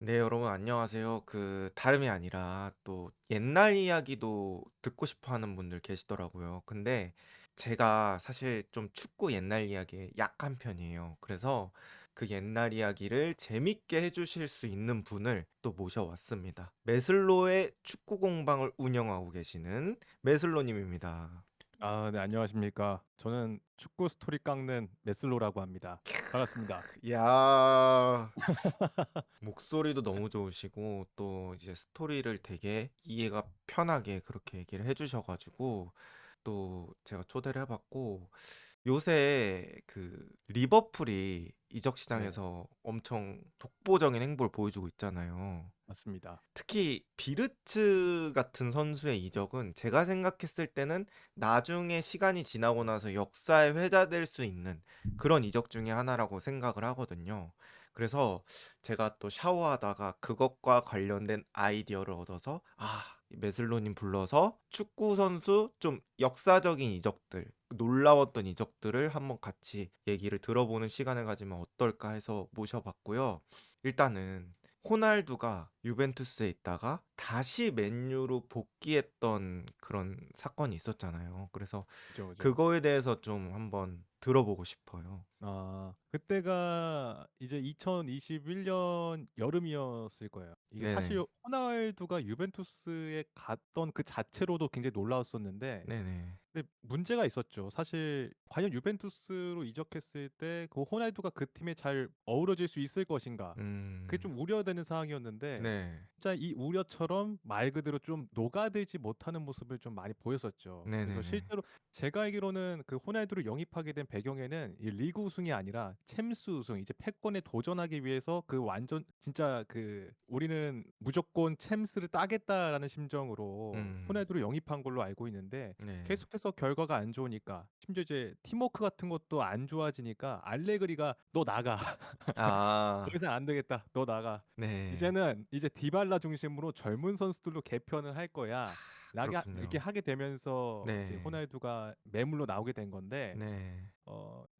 네, 여러분 안녕하세요. 다름이 아니라 또 옛날 이야기도 듣고 싶어 하는 분들 계시더라고요. 근데 제가 사실 좀 축구 옛날 이야기에 약한 편이에요. 그래서 그 옛날 이야기를 재밌게 해주실 수 있는 분을 또 모셔왔습니다. 메슬로의 축구 공방을 운영하고 계시는 메슬로님입니다. 네, 안녕하십니까. 저는 축구 스토리 깎는 메슬로라고 합니다. 반갑습니다. 야, 목소리도 너무 좋으시고 또 이제 스토리를 되게 이해가 편하게 그렇게 얘기를 해주셔가지고 또 제가 초대를 해봤고 요새 리버풀이 이적 네, 시장에서 엄청 독보적인 행보를 보여주고 있잖아요. 맞습니다. 특히 비르츠 같은 선수의 이적은 제가 생각했을 때는 나중에 시간이 지나고 나서 역사에 회자될 수 있는 그런 이적 중에 하나라고 생각을 하거든요. 그래서 제가 또 샤워하다가 그것과 관련된 아이디어를 얻어서 메슬로님 불러서 축구 선수 좀 역사적인 이적들, 놀라웠던 이적들을 한번 같이 얘기를 들어보는 시간을 가지면 어떨까 해서 모셔봤고요. 일단은 호날두가 유벤투스에 있다가 다시 맨유로 복귀했던 그런 사건이 있었잖아요. 그래서 그죠, 그죠. 그거에 대해서 좀 한번 들어보고 싶어요. 그때가 이제 2021년 여름이었을 거예요. 이게 네네. 사실 호날두가 유벤투스에 갔던 그 자체로도 굉장히 놀라웠었는데, 네네. 근데 문제가 있었죠. 사실 과연 유벤투스로 이적했을 때 그 호날두가 그 팀에 잘 어우러질 수 있을 것인가? 그게 음, 좀 우려되는 상황이었는데 네. 진짜 이 우려처럼 말 그대로 좀 녹아들지 못하는 모습을 좀 많이 보였었죠. 그래서 네네네. 실제로 제가 알기로는 그 호날두를 영입하게 된 배경에는 이 리그 우승이 아니라 챔스 우승, 이제 패권에 도전하기 위해서 그 완전 진짜 그 우리는 무조건 챔스를 따겠다라는 심정으로 음, 호날두를 영입한 걸로 알고 있는데, 네. 계속해서 결과가 안 좋으니까 심지어 이제 팀워크 같은 것도 안 좋아지니까 알레그리가 너 나가. 더 아, 이상 안 되겠다. 너 나가. 네. 이제는 이제 디발라 중심으로 젊은 선수들로 개편을 할 거야. 이렇게 그렇군요. 하게 되면서 이제 네. 호날두가 매물로 나오게 된 건데, 네.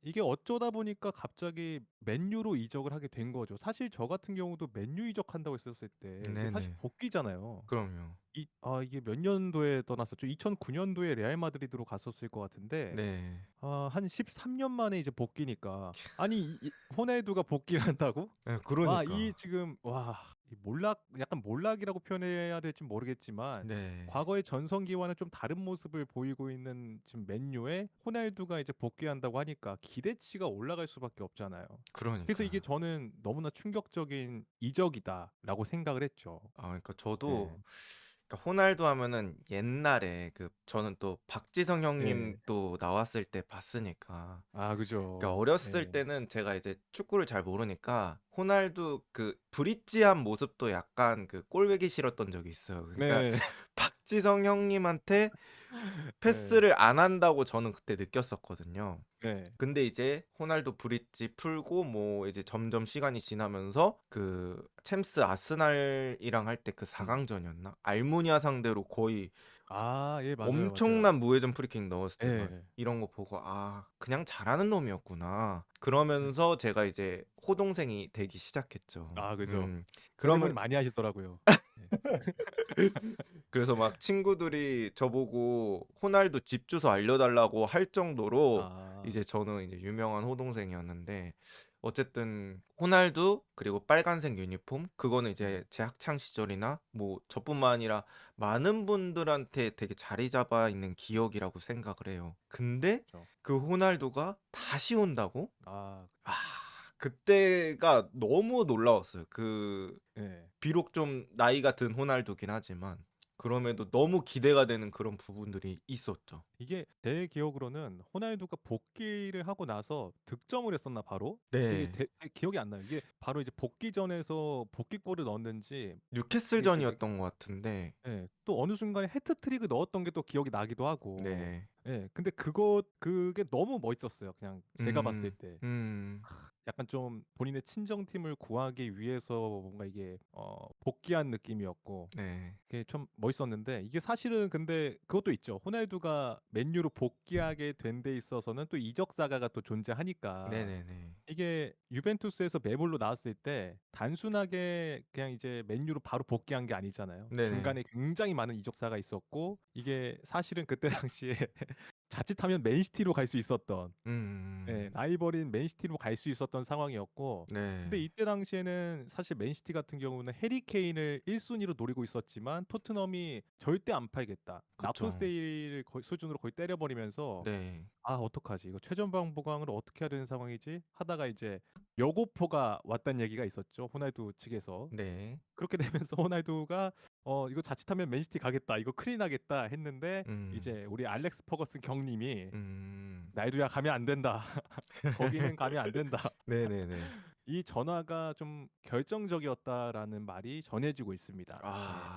이게 어쩌다 보니까 갑자기 맨유로 이적을 하게 된 거죠. 사실 저 같은 경우도 맨유 이적한다고 했었을 때 이게 사실 네네. 복귀잖아요. 그럼요. 이게 몇 년도에 떠났었죠? 2009년도에 레알 마드리드로 갔었을 것 같은데, 네. 한 13년 만에 이제 복귀니까, 아니 호날두가 복귀를 한다고? 네, 이 그러니까. 지금 이 몰락, 약간 몰락이라고 표현해야 될지 모르겠지만 네. 과거의 전성기와는 좀 다른 모습을 보이고 있는 지금 맨유에 호날두가 이제 복귀한다고 하니까 기대치가 올라갈 수밖에 없잖아요. 그래서 이게 그러니까요. 저는 너무나 충격적인 이적이다라고 생각을 했죠. 그러니까 저도 네. 호날두 하면은 옛날에 저는 또 박지성 형님 네. 또 나왔을 때 봤으니까 그러니까 그죠. 어렸을 네. 때는 제가 이제 축구를 잘 모르니까 호날두 그 브리찌한 모습도 약간 꼴보기 싫었던 적이 있어요. 그러니까 네. 박지성 형님한테 네. 패스를 안 한다고 저는 그때 느꼈었거든요. 네. 근데 이제 호날두 브릿지 풀고 뭐 이제 점점 시간이 지나면서 챔스 아스날이랑 할 때 그 음. 4강전이었나? 알무니아 상대로 거의 예, 맞아요, 맞아요. 엄청난 무회전 프리킥 넣었을 때 막 예. 이런 거 보고 그냥 잘하는 놈이었구나. 음. 그러면서 제가 이제 호동생이 되기 시작했죠. 그죠. 그러면 세레머니 많이 하시더라고요. 네. 그래서 막 친구들이 저보고 호날두 집 주소 알려달라고 할 정도로 아. 이제 저는 이제 유명한 호동생이었는데 어쨌든 호날두 그리고 빨간색 유니폼 그거는 이제 네. 제 학창 시절이나 뭐 저뿐만 아니라 많은 분들한테 되게 자리 잡아 있는 기억이라고 생각을 해요. 근데 그죠. 그 호날두가 다시 온다고? 아, 그죠. 그때가 너무 놀라웠어요. 예. 비록 좀 나이가 든 호날두긴 하지만 그럼에도 너무 기대가 되는 그런 부분들이 있었죠. 이게 제 기억으로는 호날두가 복귀를 하고 나서 득점을 했었나 바로? 이게 네. 기억이 안 나요. 이게 바로 이제 복귀전에서 복귀골을 넣었는지, 이게 뉴캐슬전이었던 것 같은데. 예. 또 어느 순간에 해트트릭을 넣었던 게 또 기억이 나기도 하고. 네. 예. 근데 그게 너무 멋있었어요. 그냥 제가 봤을 음. 때. 음. 약간 좀 본인의 친정팀을 구하기 위해서 뭔가 이게 복귀한 느낌이었고 네. 그게 좀 멋있었는데 이게 사실은 근데 그것도 있죠. 호날두가 맨유로 복귀하게 된 데 있어서는 또 이적 사가가 또 존재하니까 네네네. 이게 유벤투스에서 매물로 나왔을 때 단순하게 그냥 이제 맨유로 바로 복귀한 게 아니잖아요. 네네. 중간에 굉장히 많은 이적사가 있었고 이게 사실은 그때 당시에 자칫하면 맨시티로 갈 수 있었던 예, 음음음. 라이벌인 맨시티로 갈 수 있었던 상황이었고 근데 네. 이때 당시에는 사실 맨시티 같은 경우는 해리 케인을 1순위로 노리고 있었지만 토트넘이 절대 안 팔겠다. 나쁜 그쵸. 세일 수준으로 거의 때려버리면서 네. '아 어떡하지? 이거 최전방 보강을 어떻게 해야 되는 상황이지?' 하다가 이제 여고포가 왔다는 얘기가 있었죠, 호날두 측에서. 네. 그렇게 되면서 호날두가 '이거 자칫하면 맨시티 가겠다. 이거 큰일 나겠다.' 했는데 음. 이제 우리 알렉스 퍼거슨 경님이 음. "날두야 가면 안 된다. 거기는 가면 안 된다." 네네네. 이 전화가 좀 결정적이었다라는 말이 전해지고 있습니다. 예.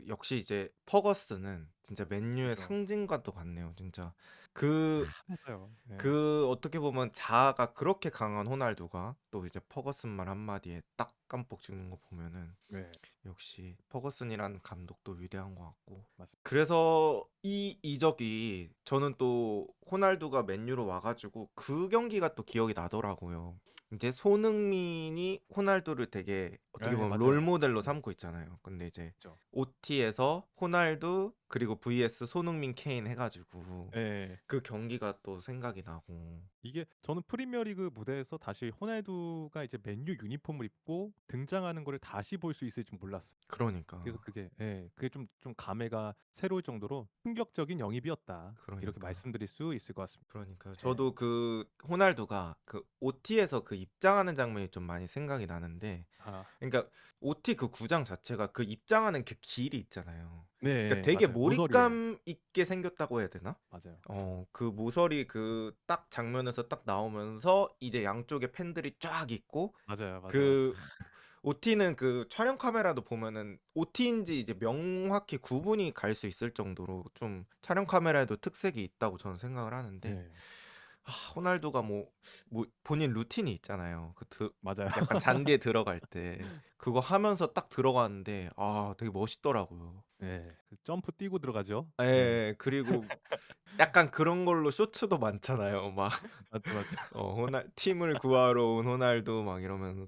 역시 이제 퍼거슨은 진짜 맨유의 그죠. 상징과도 같네요, 진짜. 그 맞아요. 예. 어떻게 보면 자아가 그렇게 강한 호날두가 또 이제 퍼거슨 말 한마디에 딱 깜빡 죽는 거 보면은 네. 역시 퍼거슨이라는 감독도 위대한 것 같고. 맞습니다. 그래서 이 이적이 저는 또 호날두가 맨유로 와 가지고 그 경기가 또 기억이 나더라고요. 이제 손흥민이 호날두를 되게 어떻게 예 보면 롤 맞아요. 모델로 네. 삼고 있잖아요. 근데 이제 그죠. OT에서 호날두 그리고 vs 손흥민, 케인 해 가지고 예. 그 경기가 또 생각이 나고. 이게 저는 프리미어리그 무대에서 다시 호날두가 이제 맨유 유니폼을 입고 등장하는 거를 다시 볼 수 있을 줄 몰랐어요. 그래서 그러니까. 그게 좀 감회가 새로울 정도로 충격적인 영입이었다. 이렇게 그러니까. 말씀드릴 수 있을 것 같습니다. 그러니까요. 예. 저도 그 호날두가 그 OT에서 그 입장하는 장면이 좀 많이 생각이 나는데, 아 그러니까 OT 그 구장 자체가 그 입장하는 그 길이 있잖아요. 그러니까 네 되게 맞아요. 모서리에. 몰입감 있게 생겼다고 해야 되나? 맞아요. 그 모서리 그 딱 장면에서 딱 나오면서 이제 양쪽에 팬들이 쫙 있고, 맞아요, 맞아요. 그 OT는 그 촬영 카메라도 보면은 OT인지 이제 명확히 구분이 갈 수 있을 정도로 좀 촬영 카메라에도 특색이 있다고 저는 생각을 하는데, 네. 호날두가 뭐 본인 루틴이 있잖아요. 맞아요. 약간 잔디에 들어갈 때 그거 하면서 딱 들어가는데 되게 멋있더라고요. 네. 그 점프 뛰고 들어가죠. 네. 예. 그리고 약간 그런 걸로 쇼츠도 많잖아요. 막 맞죠, 맞죠. 호날 팀을 구하러 온 호날두 막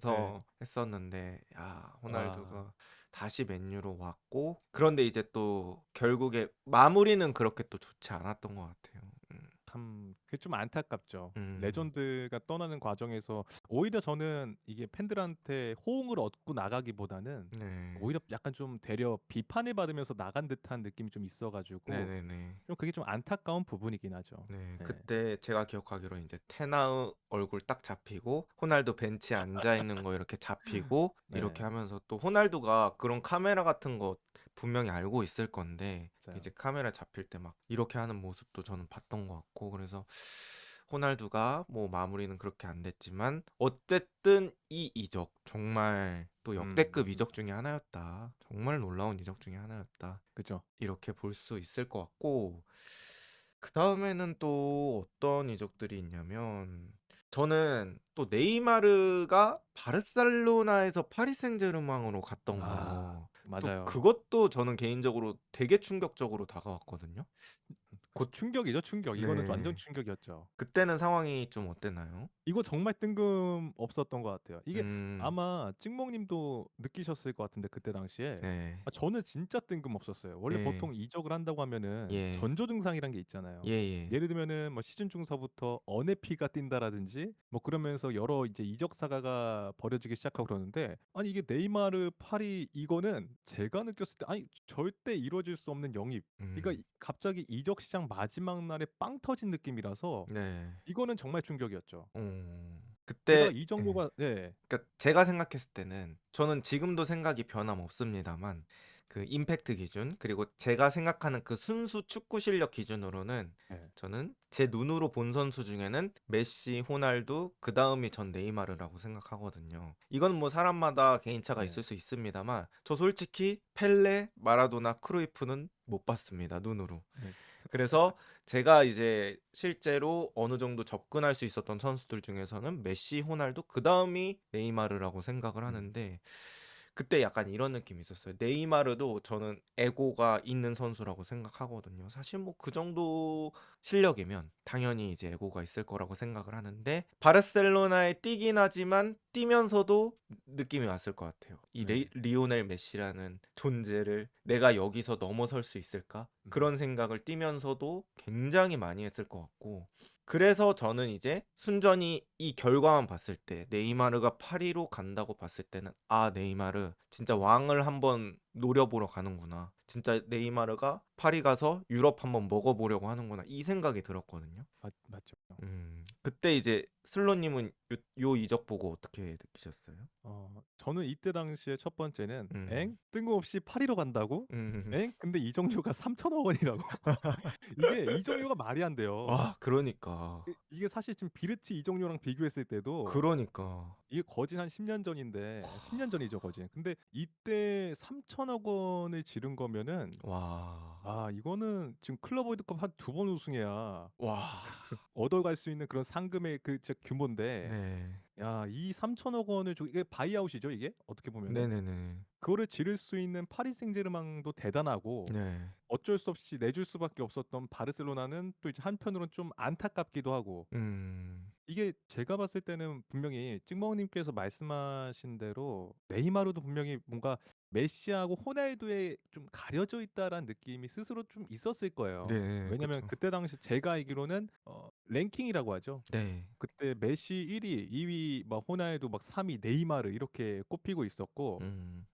네. 이러면서 했었는데, 아 호날두가 다시 맨유로 왔고, 그런데 이제 또 결국에 마무리는 그렇게 또 좋지 않았던 것 같아요. 음. 참 그게 좀 안타깝죠. 음. 레전드가 떠나는 과정에서 오히려 저는 이게 팬들한테 호응을 얻고 나가기보다는 네. 오히려 약간 좀 되려 비판을 받으면서 나간 듯한 느낌이 좀 있어 가지고 네네네. 좀 그게 좀 안타까운 부분이긴 하죠. 네. 네. 그때 제가 기억하기로 이제 테나우 얼굴 딱 잡히고 호날두 벤치에 앉아 있는 거 이렇게 잡히고 이렇게 네. 하면서, 또 호날두가 그런 카메라 같은 거 분명히 알고 있을 건데 맞아요. 이제 카메라 잡힐 때 막 이렇게 하는 모습도 저는 봤던 것 같고, 그래서 호날두가 뭐 마무리는 그렇게 안 됐지만 어쨌든 이 이적 정말 또 역대급 이적 맞습니다. 중에 하나였다. 정말 놀라운 이적 중에 하나였다. 그죠. 이렇게 볼 수 있을 것 같고, 그다음에는 또 어떤 이적들이 있냐면, 저는 또 네이마르가 바르셀로나에서 파리 생제르맹으로 갔던 아 거, 또 맞아요. 그것도 저는 개인적으로 되게 충격적으로 다가왔거든요. 그죠. 곧 충격이죠, 충격. 이거는 완전 네. 충격이었죠. 그때는 상황이 좀 어땠나요? 이거 정말 뜬금없었던 것 같아요. 이게 음. 아마 찍먹님도 느끼셨을 것 같은데 그때 당시에 네. 저는 진짜 뜬금없었어요. 원래 예. 보통 이적을 한다고 하면은 예. 전조 증상이란 게 있잖아요. 예예. 예를 들면은 뭐 시즌 중서부터 언의 피가 뛴다라든지 뭐 그러면서 여러 이제 이적 사가가 벌어지기 시작하고 그러는데 아니 이게 네이마르 파리 이거는 제가 느꼈을 때 아니 절대 이루어질 수 없는 영입. 그러니까 음. 갑자기 이적 시장 마지막 날에 빵 터진 느낌이라서 네. 이거는 정말 충격이었죠. 게다가 그때 예. 이정료가 네. 그러니까 제가 생각했을 때는, 저는 지금도 생각이 변함없습니다만, 그 임팩트 기준 그리고 제가 생각하는 그 순수 축구 실력 기준으로는 네. 저는 제 눈으로 본 선수 중에는 메시, 호날두, 그다음이 전 네이마르라고 생각하거든요. 이건 뭐 사람마다 개인차가 네. 있을 수 있습니다만, 저 솔직히 펠레, 마라도나, 크루이프는 못 봤습니다, 눈으로. 네. 그래서 제가 이제 실제로 어느 정도 접근할 수 있었던 선수들 중에서는 메시, 호날두 그다음이 네이마르라고 생각을 음. 하는데 그때 약간 이런 느낌이 있었어요. 네이마르도 저는 에고가 있는 선수라고 생각하거든요. 사실 뭐 그 정도 실력이면 당연히 이제 에고가 있을 거라고 생각을 하는데 바르셀로나에 뛰긴 하지만 뛰면서도 느낌이 왔을 것 같아요. 이 네. 리오넬 메시라는 존재를 '내가 여기서 넘어설 수 있을까?' 음. 그런 생각을 뛰면서도 굉장히 많이 했을 것 같고 그래서 저는 이제 순전히 이 결과만 봤을 때 네이마르가 파리로 간다고 봤을 때는 '아 네이마르 진짜 왕을 한번 노려보러 가는구나. 진짜 네이마르가 파리 가서 유럽 한번 먹어보려고 하는구나.' 이 생각이 들었거든요. 맞죠. 그때 이제 슬로 님은 요 이적 보고 어떻게 느끼셨어요? 저는 이때 당시에 첫 번째는 음. '엥? 뜬금없이 파리로 간다고? 음. 엥? 근데 이적료가 3천억 원이라고?' 이게 이적료가 말이 안 돼요. 아 그러니까. 이게 사실 지금 비르치 이적료랑 비교했을 때도 그러니까. 이게 거진 한 10년 전인데 10년 전이죠 거진. 근데 이때 3천억 원을 지른 거면은 와. 이거는 지금 클럽 월드컵 한 두 번 우승해야 와. 얻어갈 수 있는 그런 상금의 그 진짜 규모인데 네. 야 이 3천억 원을 이게 바이아웃이죠 이게 어떻게 보면은. 네네네. 그거를 지를 수 있는 파리 생제르맹도 대단하고 네. 어쩔 수 없이 내줄 수밖에 없었던 바르셀로나는 또 이제 한편으로는 좀 안타깝기도 하고 음. 이게 제가 봤을 때는 분명히 찍먹님께서 말씀하신 대로 네이마르도 분명히 뭔가 메시하고 호날두에 좀 가려져 있다라는 느낌이 스스로 좀 있었을 거예요. 네. 왜냐면 그쵸. 그때 당시 제가 알기로는 랭킹이라고 하죠. 네. 그때 메시 1 위, 2위 막 호날두 막 3위 네이마르 이렇게 꼽히고 있었고 음.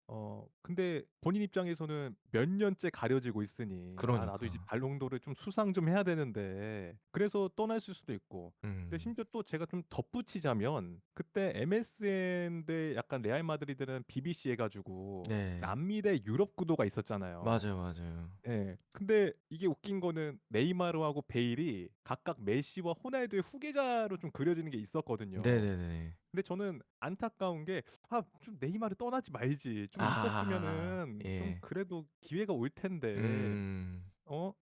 근데 본인 입장에서는 몇 년째 가려지고 있으니 '아 나도 이제 그러니까. 발롱도르 좀 수상 좀 해야 되는데.' 그래서 떠났을 수도 있고. 근데 음. 심지어 또 제가 좀 덧붙이자면 그때 MSN 대 약간 레알 마드리드는 BBC 해 가지고 네. 남미 대 유럽 구도가 있었잖아요. 맞아요, 맞아요. 예. 근데 이게 웃긴 거는 네이마르하고 베일이 각각 메시와 호날두의 후계자로 좀 그려지는 게 있었거든요. 네네네. 근데 저는 안타까운 게 좀 네이마르 떠나지 말지. 좀 아. 있었으면은 좀 예. 그래도 기회가 올 텐데 음.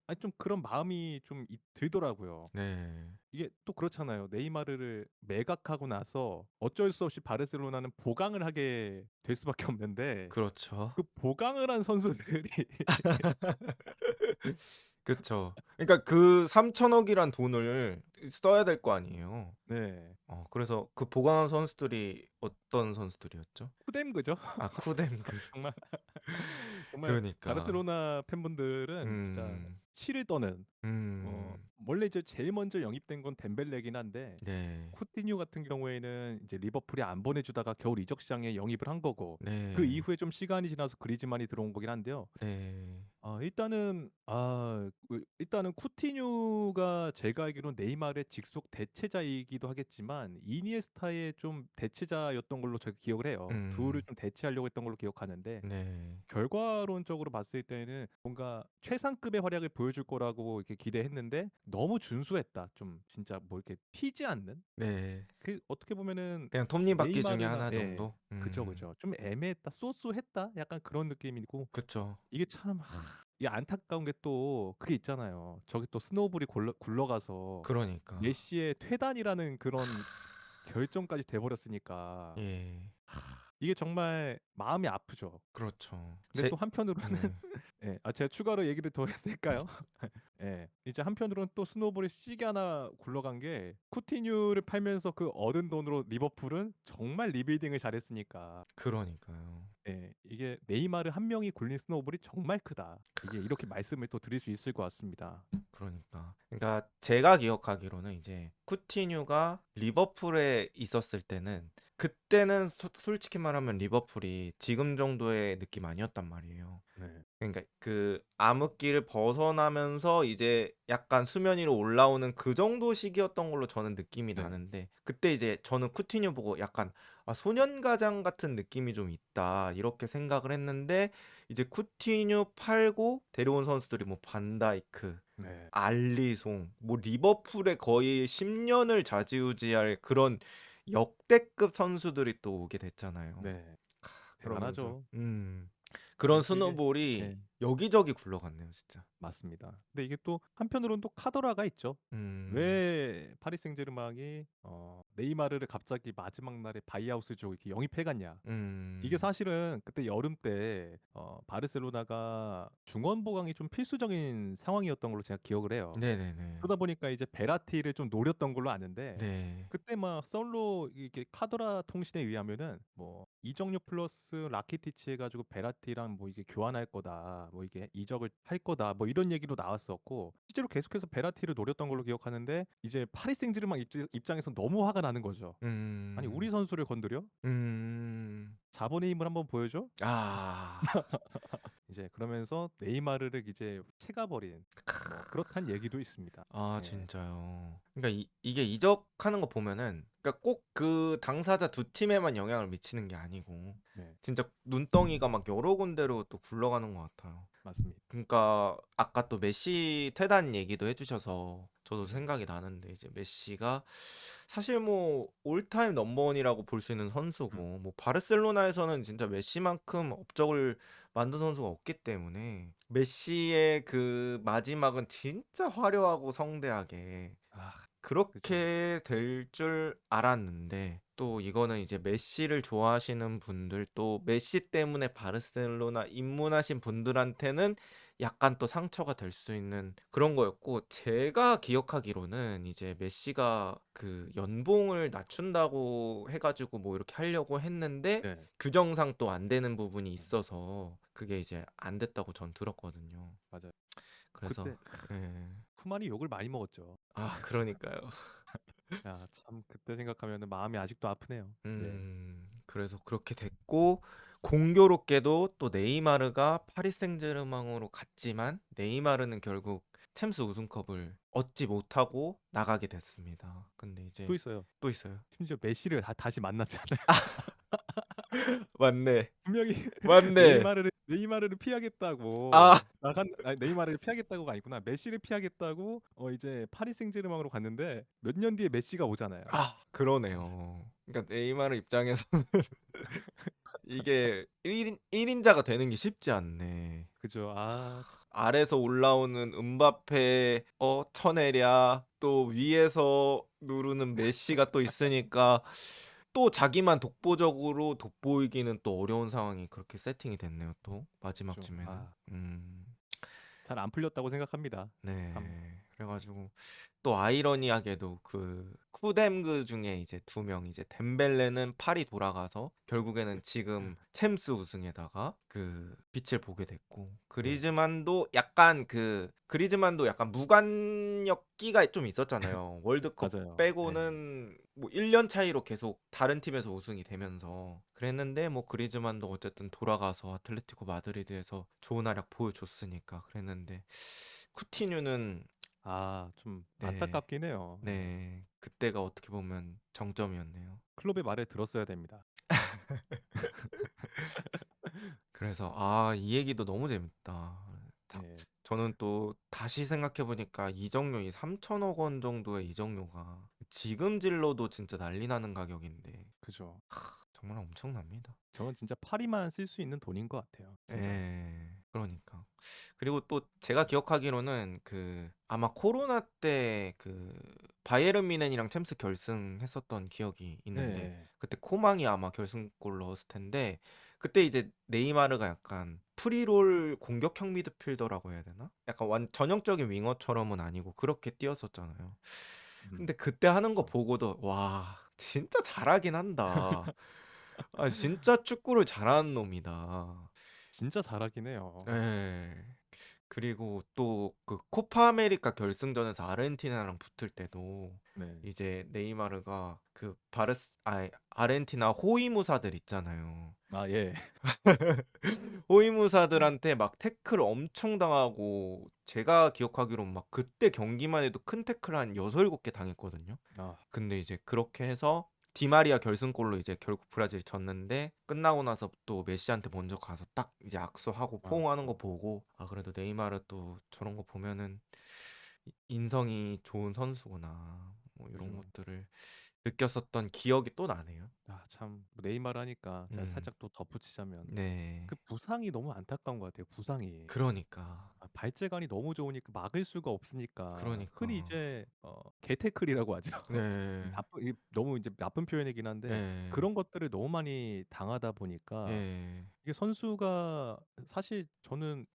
아니 좀 그런 마음이 좀 들더라고요. 네. 이게 또 그렇잖아요. 네이마르를 매각하고 나서 어쩔 수 없이 바르셀로나는 보강을 하게 될 수밖에 없는데 그렇죠. 그 보강을 한 선수들이 그쵸. 그러니까 그 3천억 이란 돈을 써야 될 거 아니에요. 네. 그래서 그 보강한 선수들이 어떤 선수들이었죠? 후뎀그죠. 아 쿠뎀그. 정말 정말 그러니까. 바르셀로나 팬분들은 진짜 음. 치를 떠는 음. 원래 이제 제일 먼저 영입된 건 덴벨레긴 한데 네. 쿠티뉴 같은 경우에는 이제 리버풀이 안 보내주다가 겨울 이적 시장에 영입을 한 거고 그 네. 이후에 좀 시간이 지나서 그리즈만이 들어온 거긴 한데요. 네. 일단은 쿠티뉴가 제가 알기로는 네이마르의 직속 대체자이기도 하겠지만 이니에스타의 좀 대체자였던 걸로 제가 기억을 해요. 둘을 음. 좀 대체하려고 했던 걸로 기억하는데 네. 결과론적으로 봤을 때는 뭔가 최상급의 활약을 보여줄 거라고 이렇게 기대했는데 너무 준수했다. 좀 진짜 뭐 이렇게 튀지 않는? 네. 그 어떻게 보면은 그냥 톱니바퀴 중에 네이마르나 하나 예. 정도? 그죠, 그죠. 좀 애매했다. 쏘쏘했다. 약간 그런 느낌이고 그쵸. 이게 참 이게 안타까운 게 또 그게 있잖아요. 저기 또 스노우볼이 굴러가서 그러니까. 메시의 퇴단이라는 그런 결정까지 돼 버렸으니까 예. 이게 정말 마음이 아프죠. 그렇죠. 근데 또 한편으로는 네. 예. 제가 추가로 얘기를 더 해도 될까요? 예. 이제 한편으로는 또 스노볼이 시계 하나 굴러간 게 쿠티뉴를 팔면서 그 얻은 돈으로 리버풀은 정말 리빌딩을 잘했으니까 그러니까요. 이게 네이마르 한 명이 굴린 스노볼이 정말 크다. 이게 이렇게 말씀을 또 드릴 수 있을 것 같습니다. 그러니까. 그러니까 제가 기억하기로는 이제 쿠티뉴가 리버풀에 있었을 때는 그때는 솔직히 말하면 리버풀이 지금 정도의 느낌 아니었단 말이에요. 네. 그러니까 그 암흑기를 벗어나면서 이제 약간 수면 위로 올라오는 그 정도 시기였던 걸로 저는 느낌이 네. 나는데 그때 이제 저는 쿠티뉴 보고 약간 '아 소년가장 같은 느낌이 좀 있다.' 이렇게 생각을 했는데 이제 쿠티뉴 팔고 데려온 선수들이 뭐 반다이크, 네. 알리송, 뭐 리버풀에 거의 10 년을 좌지우지할 그런 역대급 선수들이 또 오게 됐잖아요. 네. 그러면서 대단하죠. 그런 또 이게 스노볼이 예. 여기저기 굴러갔네요 진짜. 맞습니다. 근데 이게 또 한편으로는 또 카더라가 있죠. 음. 왜 파리 생제르맹이 네이마르를 갑자기 마지막 날에 바이아웃을 주고 이렇게 영입해 갔냐. 이게 음. 사실은 그때 여름 때 바르셀로나가 중원 보강이 좀 필수적인 상황이었던 걸로 제가 기억을 해요. 네네네. 그러다 보니까 이제 베라티를 좀 노렸던 걸로 아는데 네. 그때 막 썰로 이게 카더라 통신에 의하면은 뭐 이적료 플러스 라키티치 해 가지고 베라티랑 뭐 이게 교환할 거다. 뭐 이게 이적을 할 거다. 뭐 이런 얘기도 나왔었고 실제로 계속해서 베라티를 노렸던 걸로 기억하는데 이제 파리 생제르맹 입장에서 너무 화가 나는 거죠. 아니 음. 우리 선수를 건드려? 음. 자본의 힘을 한번 보여줘? 아. 이제 그러면서 네이마르를 이제 채가 버린 뭐 그렇단 얘기도 있습니다. 아 예. 진짜요. 그러니까 이게 이적하는 거 보면은 그러니까 꼭 그 당사자 두 팀에만 영향을 미치는 게 아니고 네. 진짜 눈덩이가 막 여러 군데로 또 굴러가는 것 같아요. 맞습니다. 그러니까 아까 또 메시 퇴단 얘기도 해 주셔서 저도 네. 생각이 나는데 이제 메시가 사실 뭐 올타임 넘버 원이라고 볼 수 있는 음. 선수고 뭐 바르셀로나에서는 진짜 메시만큼 업적을 만든 선수가 없기 때문에 메시의 그 마지막은 진짜 화려하고 성대하게 아 그죠. 그렇게 될 줄 알았는데 또 이거는 이제 메시를 좋아하시는 분들 또 메시 때문에 바르셀로나 입문하신 분들한테는 약간 또 상처가 될 수 있는 그런 거였고 제가 기억하기로는 이제 메시가 그 연봉을 낮춘다고 해 가지고 뭐 이렇게 하려고 했는데 네. 규정상 또 안 되는 부분이 음 있어서 그게 이제 안 됐다고 전 들었거든요. 맞아요. 그래서 그때 예. 쿠만이 욕을 많이 먹었죠. 아 그러니까요. 야 참 그때 생각하면은 마음이 아직도 아프네요. 네. 그래서 그렇게 됐고 공교롭게도 또 네이마르가 파리 생제르맹으로 갔지만 네이마르는 결국 챔스 우승컵을 얻지 못하고 나가게 됐습니다. 근데 또 이제 있어요. 또 있어요. 심지어 메시를 다시 만났잖아요. 맞네. 분명히 맞네. 네이마르를 아. 피하겠다고 나간 아니 네이마르를 피하겠다고가 아니구나. 메시를 피하겠다고 이제 파리 생제르맹으로 갔는데 몇 년 뒤에 메시가 오잖아요. 그러네요. 그러니까 네이마르 입장에서는 이게 1 인자가 되는 게 쉽지 않네. 그죠. 아 참 아래서 올라오는 음바페 쳐내랴 또 위에서 누르는 메시가 또 있으니까 또 자기만 독보적으로 돋보이기는 또 어려운 상황이 그렇게 세팅이 됐네요 또 그죠. 마지막쯤에는. 아 음. 잘 안 풀렸다고 생각합니다. 참 네. 그래 가지고 또 아이러니하게도 그 쿠뎀그 중에 이제 두 명 이제 덴벨레는 파리 돌아가서 결국에는 지금 챔스 우승에다가 그 빛을 보게 됐고 네. 그리즈만도 약간 무관력기가 좀 있었잖아요. 월드컵 맞아요. 예. 빼고는 뭐 1년 차이로 계속 다른 팀에서 우승이 되면서 그랬는데 뭐 그리즈만도 어쨌든 돌아가서 아틀레티코 마드리드에서 좋은 활약 보여줬으니까 그랬는데 쿠티뉴는 좀 네. 안타깝긴 해요. 예. 네. 그때가 어떻게 보면 정점이었네요. 클롭의 말을 들었어야 됩니다. 그래서 이 얘기도 너무 재밌다. 다 예. 저는 또 다시 생각해 보니까 이적료 이 3천억 원 정도의 이적료가 지금 질러도 진짜 난리 나는 가격인데 그죠. 정말 엄청납니다. 저건 진짜 파리만 쓸 수 있는 돈인 것 같아요. 진짜로. 예. 그러니까. 그리고 또 제가 기억하기로는 그 아마 코로나 때 그 바이에른 뮌헨이랑 챔스 결승했었던 기억이 있는데 예예. 그때 코망이 아마 결승골 넣었을 텐데 그때 이제 네이마르가 약간 프리롤 공격형 미드필더라고 해야 되나? 약간 전형적인 윙어처럼은 아니고 그렇게 뛰었었잖아요. 근데 그때 하는 거 그쵸. 보고도 '와 진짜 잘하긴 한다. 진짜 축구를 잘하는 놈이다.' 진짜 잘하긴 해요. 예. 그리고 또 그 코파 아메리카 결승전에서 아르헨티나랑 붙을 때도 네. 이제 네이마르가 그 아르헨티나 호위무사들 있잖아요. 예. 호위무사들한테 막 태클 엄청 당하고 제가 기억하기로는 막 그때 경기만 해도 큰 태클 한 6-7개 당했거든요. 아 근데 이제 그렇게 해서 디마리아 결승골로 이제 결국 브라질이 졌는데 끝나고 나서 또 메시한테 먼저 가서 딱 이제 악수하고 아 포옹하는 그죠. 거 보고 그래도 네이마르 또 저런 거 보면은 인성이 좋은 선수구나. 뭐 이런 그죠. 것들을 느꼈었던 기억이 또 나네요. 참 네이마르 하니까 제가 음. 살짝 또 덧붙이자면 네. 그 부상이 너무 안타까운 것 같아요, 부상이. 그러니까. 발재간이 너무 좋으니까 막을 수가 없으니까 흔히 그러니까. 이제 개태클이라고 하죠. 네. 나쁜 이게 너무 이제 나쁜 표현이긴 한데 예. 그런 것들을 너무 많이 당하다 보니까 예. 이게 선수가 사실 저는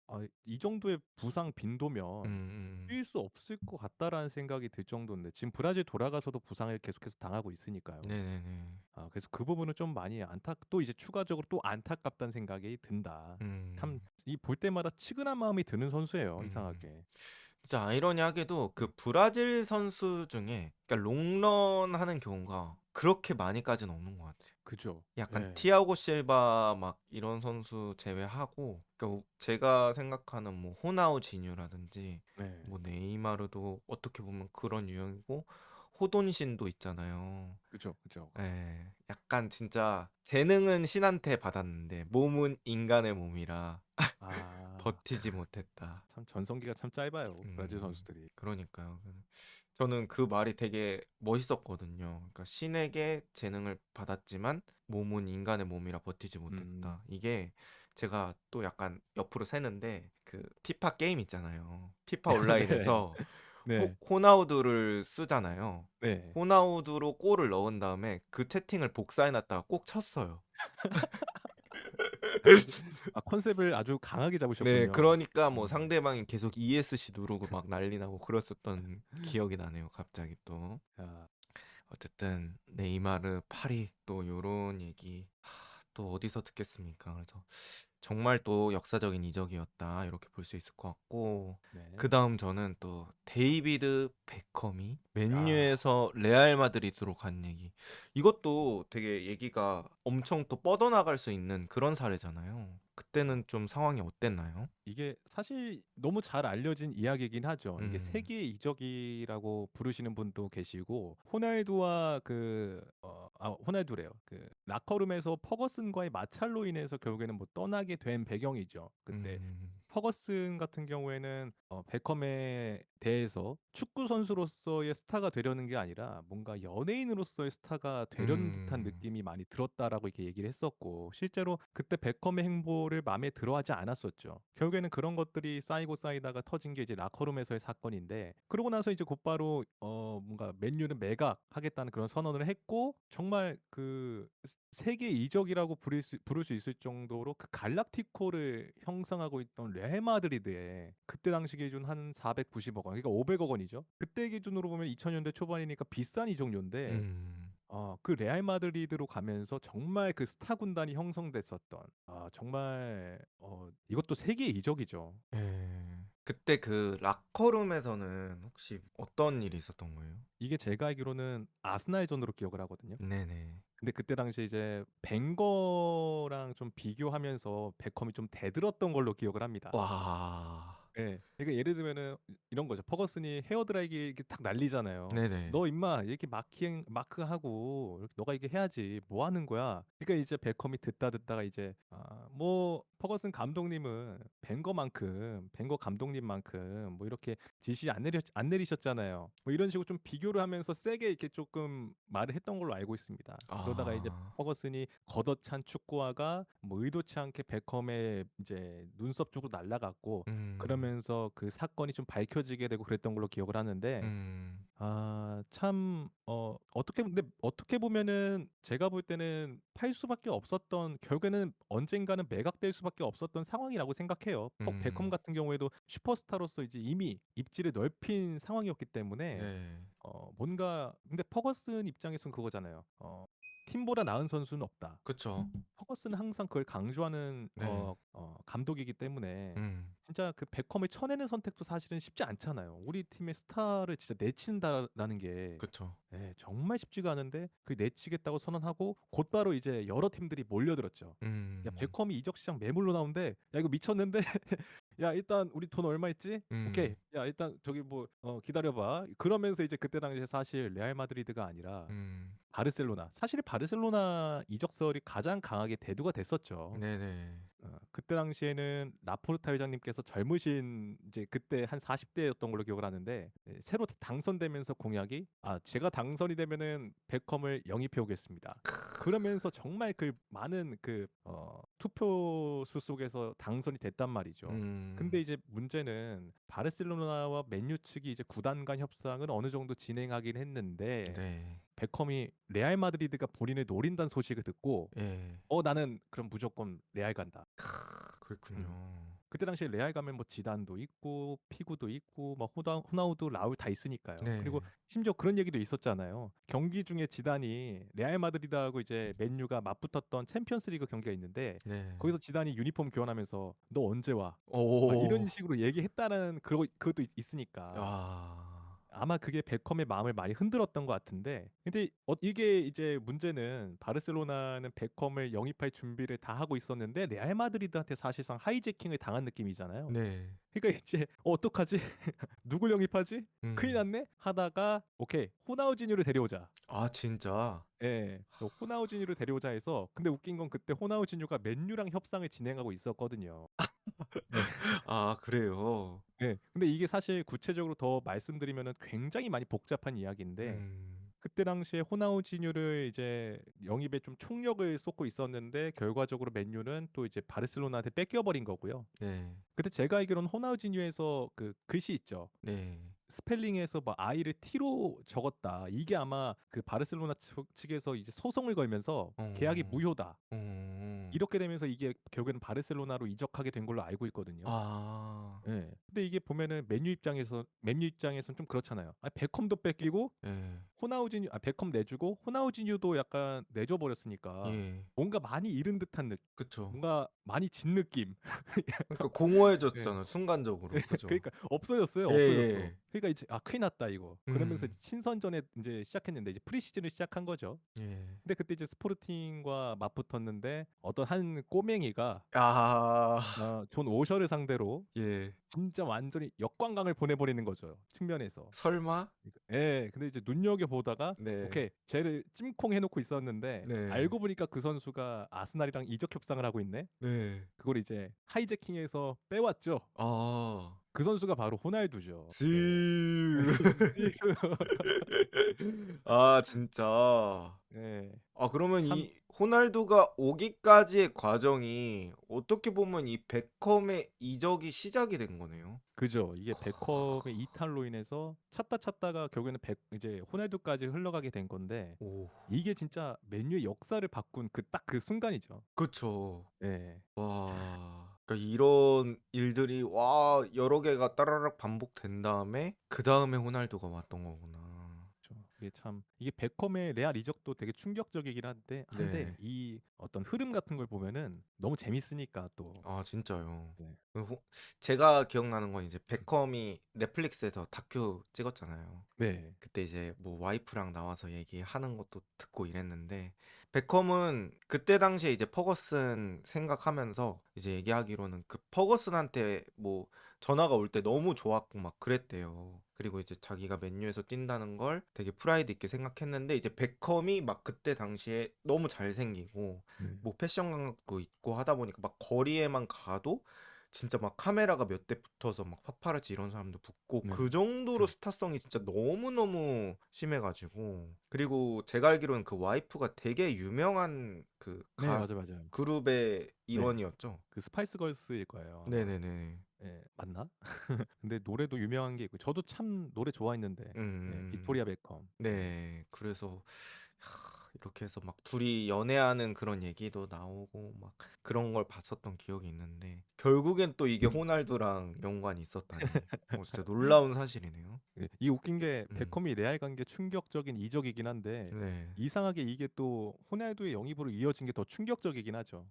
이 정도의 부상 빈도면 음음. 뛸 수 없을 것 같다라는 생각이 들 정도인데 지금 브라질 돌아가서도 부상을 계속해서 당하고 있으니까요. 네네네. 그래서 그 부분은 좀 많이 또 이제 추가적으로 또 안타깝다는 생각이 든다. 참 음. 이 볼 때마다 치근한 마음이 드는 선수예요, 음. 이상하게. 진짜 아이러니하게도 그 브라질 선수 중에 그러니까 롱런하는 경우가 그렇게 많이까지는 없는 것 같아요. 그죠. 약간 예. 티아고 실바 막 이런 선수 제외하고 그러니까 제가 생각하는 뭐 호나우지뉴라든지 네. 뭐 네이마르도 어떻게 보면 그런 유형이고 호돈신도 있잖아요. 그죠, 그죠. 예. 약간 진짜 재능은 신한테 받았는데 몸은 인간의 몸이라 아. 버티지 못했다. 참 전성기가 참 짧아요, 브라질 음. 선수들이. 그러니까요. 저는 그 말이 되게 멋있었거든요. 그러니까 신에게 재능을 받았지만 몸은 인간의 몸이라 버티지 음. 못했다. 이게 제가 또 약간 옆으로 새는데 그 피파 게임 있잖아요. 피파 네. 온라인에서 네. 호나우두를 쓰잖아요. 네. 호나우두로 골을 넣은 다음에 그 채팅을 복사해 놨다가 꼭 쳤어요. 컨셉을 아주 강하게 네. 잡으셨군요. 그러니까 뭐 음. 상대방이 계속 ESC 누르고 막 난리 나고 그랬었던 기억이 나네요, 갑자기 또. 야. 어쨌든 네이마르 파리 또 요런 얘기 또 어디서 듣겠습니까? 그래서 정말 또 역사적인 이적이었다 이렇게 볼 수 있을 것 같고 네. 그다음 저는 또 데이비드 베컴이 아. 맨유에서 레알 마드리드로 간 얘기 이것도 되게 얘기가 엄청 또 뻗어나갈 수 있는 그런 사례잖아요. 그때는 좀 상황이 어땠나요? 이게 사실 너무 잘 알려진 이야기이긴 하죠. 이게 음. 세계의 이적이라고 부르시는 분도 계시고 호날두와 호날두래요. 그 라커룸에서 퍼거슨과의 마찰로 인해서 결국에는 뭐 떠나게 된 배경이죠. 그때 음. 퍼거슨 같은 경우에는 베컴에 대해서 축구 선수로서의 스타가 되려는 게 아니라 뭔가 연예인으로서의 스타가 되려는 듯한 음. 느낌이 많이 들었다라고 이렇게 얘기를 했었고 실제로 그때 베컴의 행보를 마음에 들어하지 않았었죠. 결국에는 그런 것들이 쌓이고 쌓이다가 터진 게 이제 라커룸에서의 사건인데 그러고 나서 이제 곧바로 뭔가 맨유는 매각하겠다는 그런 선언을 했고 정말 그 세계 이적이라고 부를 수 있을 정도로 그 갈락티코를 형성하고 있던 레알 마드리드에 그때 당시 기준 한 490억 원, 그러니까 500억 원이죠. 그때 기준으로 보면 2000년대 초반이니까 비싼 이적료인데 음. 그 레알 마드리드로 가면서 정말 그 스타 군단이 형성됐었던 정말 이것도 세계 이적이죠. 예. 그때 그 라커룸에서는 혹시 어떤 일이 있었던 거예요? 이게 제가 알기로는 아스날전으로 기억을 하거든요. 네네. 근데 그때 당시에 이제 벵거랑 좀 비교하면서 베컴이 좀 대들었던 걸로 기억을 합니다. 와. 예. 그러니까 예를 들면은 이런 거죠. 퍼거슨이 헤어 드라이기 이렇게 딱 날리잖아요. 네네. "너 임마 이렇게 마크하고 이렇게 너가 이게 해야지. 뭐 하는 거야?" 그러니까 이제 베컴이 듣다가 이제 뭐 "퍼거슨 감독님은 벵거 감독님만큼 뭐 이렇게 지시 안 내리셨잖아요." 뭐 이런 식으로 좀 비교를 하면서 세게 이렇게 쪼끔 말을 했던 걸로 알고 있습니다. 그러다가 이제 아. 퍼거슨이 걷어찬 축구화가 뭐 의도치 않게 베컴의 이제 눈썹 쪽으로 날아갔고 음. 그러면서 그 사건이 좀 밝혀지게 되고 그랬던 걸로 기억을 하는데 음. 참 어떻게 보면은 제가 볼 때는 팔 수밖에 없었던 결국에는 언젠가는 매각될 수밖에 없었던 상황이라고 생각해요. 베컴 음. 같은 경우에도 슈퍼스타로서 이제 이미 입지를 넓힌 상황이었기 때문에 네. 뭔가 근데 퍼거슨 입장에선 그거잖아요. 팀보다 나은 선수는 없다. 그쵸. 퍼거스는 항상 그걸 강조하는 네. 감독이기 때문에 음. 진짜 그 베컴을 쳐내는 선택도 사실은 쉽지 않잖아요. 우리 팀의 스타를 진짜 내친다라는 게 그쵸. 예 정말 쉽지가 않은데 그 내치겠다고 선언하고 곧바로 이제 여러 팀들이 몰려들었죠. "야 음. 베컴이 이적 시장 매물로 나온대. 야 이거 미쳤는데? 야 일단 우리 돈 얼마 있지? 오케이. 음. 야 일단 저기 뭐 기다려 봐." 그러면서 이제 그때 당시에 사실 레알 마드리드가 아니라 음. 바르셀로나. 사실 바르셀로나 이적설이 가장 강하게 대두가 됐었죠. 네네. 그때 당시에는 라포르타 회장님께서 젊으신 이제 그때 한 40대였던 걸로 기억을 하는데 예, 새로 당선되면서 공약이 제가 당선이 되면은 베컴을 영입해 오겠습니다. 그러면서 정말 그 많은 투표수 속에서 당선이 됐단 말이죠. 근데 음. 이제 문제는 바르셀로나와 맨유 측이 이제 구단 간 협상은 어느 정도 진행하긴 했는데 네. 베컴이 레알 마드리드가 본인을 노린다는 소식을 듣고 예. 나는 그럼 무조건 레알 간다. 음. 그렇군요. 그때 당시에 레알 가면 뭐 지단도 있고 피구도 있고 막 호나우두 라울 다 있으니까요. 그리고 네. 심지어 그런 얘기도 있었잖아요. 경기 중에 지단이 레알 마드리드하고 이제 맨유가 맞붙었던 챔피언스리그 경기가 있는데 네. 거기서 지단이 유니폼 교환하면서 너 언제 와? 막 오. 이런 식으로 얘기했다는 그것도 있으니까 아. 아마 그게 베컴의 마음을 많이 흔들었던 것 같은데 근데 이게 이제 문제는 바르셀로나는 베컴을 영입할 준비를 다 하고 있었는데 레알 마드리드한테 사실상 하이제킹을 당한 느낌이잖아요. 네. 그러니까 이제 어떡하지? 누굴 영입하지? 큰일 음. 났네? 하다가 오케이 호나우지뉴를 데려오자. 아 진짜? 예. 호나우지뉴를 데려오자 해서 근데 웃긴 건 그때 호나우지뉴가 맨유랑 협상을 진행하고 있었거든요. 예. 아 그래요? 예. 근데 이게 사실 구체적으로 더 말씀드리면은 굉장히 많이 복잡한 이야기인데 음. 그때 당시에 호나우지뉴를 이제 영입에 좀 총력을 쏟고 있었는데 결과적으로 맨유는 또 이제 바르셀로나한테 뺏겨 버린 거고요. 네. 근데 제가 알기로는 호나우지뉴에서 그 글씨 있죠. 네. 스펠링에서 막 I를 T로 적었다. 이게 아마 그 바르셀로나 측에서 이제 소송을 걸면서 계약이 어. 무효다. 어. 이렇게 되면서 이게 결국에는 바르셀로나로 이적하게 된 걸로 알고 있거든요. 아. 예. 근데 이게 보면은 맨유 입장에서는 좀 그렇잖아요. 베컴도 뺏기고 예. 베컴 내주고 호나우지뉴도 약간 내줘 버렸으니까 예. 뭔가 많이 잃은 듯한 그쵸. 뭔가 많이 진 느낌. 그러니까 예. 공허해졌잖아요 순간적으로. 그죠? 그러니까 없어졌어요. 없어졌어. 예예예. 그러니까 이제 '큰일 났다 이거.' 그러면서 이제 음. 친선전에 인제 시작했는데 이제 프리시즌을 시작한 거죠. 예. 근데 그때 이제 스포르팅과 맞붙었는데 어떤 한 꼬맹이가 아. 존 오셔를 상대로 예. 진짜 완전히 역관광을 보내버리는 거죠, 측면에서. 설마? 예. 근데 이제 눈여겨 보다가 네. 오케이. 쟤를 찜콩 해 놓고 있었는데 네. 알고 보니까 그 선수가 아스날이랑 이적 협상을 하고 있네. 네. 그걸 이제 하이제킹해서 빼왔죠. 아. 그 선수가 바로 호날두죠. 네. 스 지금 아 진짜. 예. 아 그러면 참 이 호날두가 오기까지의 과정이 어떻게 보면 이 베컴의 이적이 시작이 된 거네요. 그죠. 이게 베컴의 이탈로 인해서 찾다가 결국에는 이제 호날두까지 흘러가게 된 건데 오. 이게 진짜 맨유의 역사를 바꾼 딱 그 순간이죠. 그쵸. 예. 와. 그러니까 이런 일들이 여러 개가 따라락 반복된 다음에 그다음에 호날두가 왔던 거구나. 그쵸. 이게 베컴의 레알 이적도 되게 충격적이긴 한데 네. 이 어떤 흐름 같은 걸 보면은 너무 재밌으니까 또. 아 진짜요. 네. 그 제가 기억나는 건 이제 베컴이 넷플릭스에서 다큐 찍었잖아요. 네. 그때 이제 뭐 와이프랑 나와서 얘기하는 것도 듣고 이랬는데 베컴은 그때 당시에 이제 퍼거슨 생각하면서 이제 얘기하기로는 그 퍼거슨한테 뭐 전화가 올 때 너무 좋았고 막 그랬대요. 그리고 이제 자기가 맨유에서 뛴다는 걸 되게 프라이드 있게 생각했는데 이제 베컴이 막 그때 당시에 너무 잘생기고 네. 뭐 패션 감각도 있고 하다 보니까 막 거리에만 가도 진짜 막 카메라가 몇 대 붙어서 막 파파라치 이런 사람도 붙고 네. 그 정도로 스타성이 진짜 너무너무 심해 가지고 그리고 제가 알기로는 그 와이프가 되게 유명한 그 네. 가 맞아요. 그룹의 네. 일원이었죠? 그 스파이스 걸스일 거예요, 아마. 네네네. 예. 맞나? 근데 노래도 유명한 게 있고 저도 참 노래 좋아했는데. 예. 음. 빅토리아 베컴. 예. 네. 그래서 이렇게 해서 막 둘이 연애하는 그런 얘기도 나오고 막 그런 걸 봤었던 기억이 있는데 결국엔 또 이게 호날두랑 연관이 있었다니. 진짜 놀라운 사실이네요. 예. 이게 웃긴 게 음. 베컴이 레알 간 게 충격적인 이적이긴 한데 네. 이상하게 이게 또 호날두의 영입으로 이어진 게 더 충격적이긴 하죠.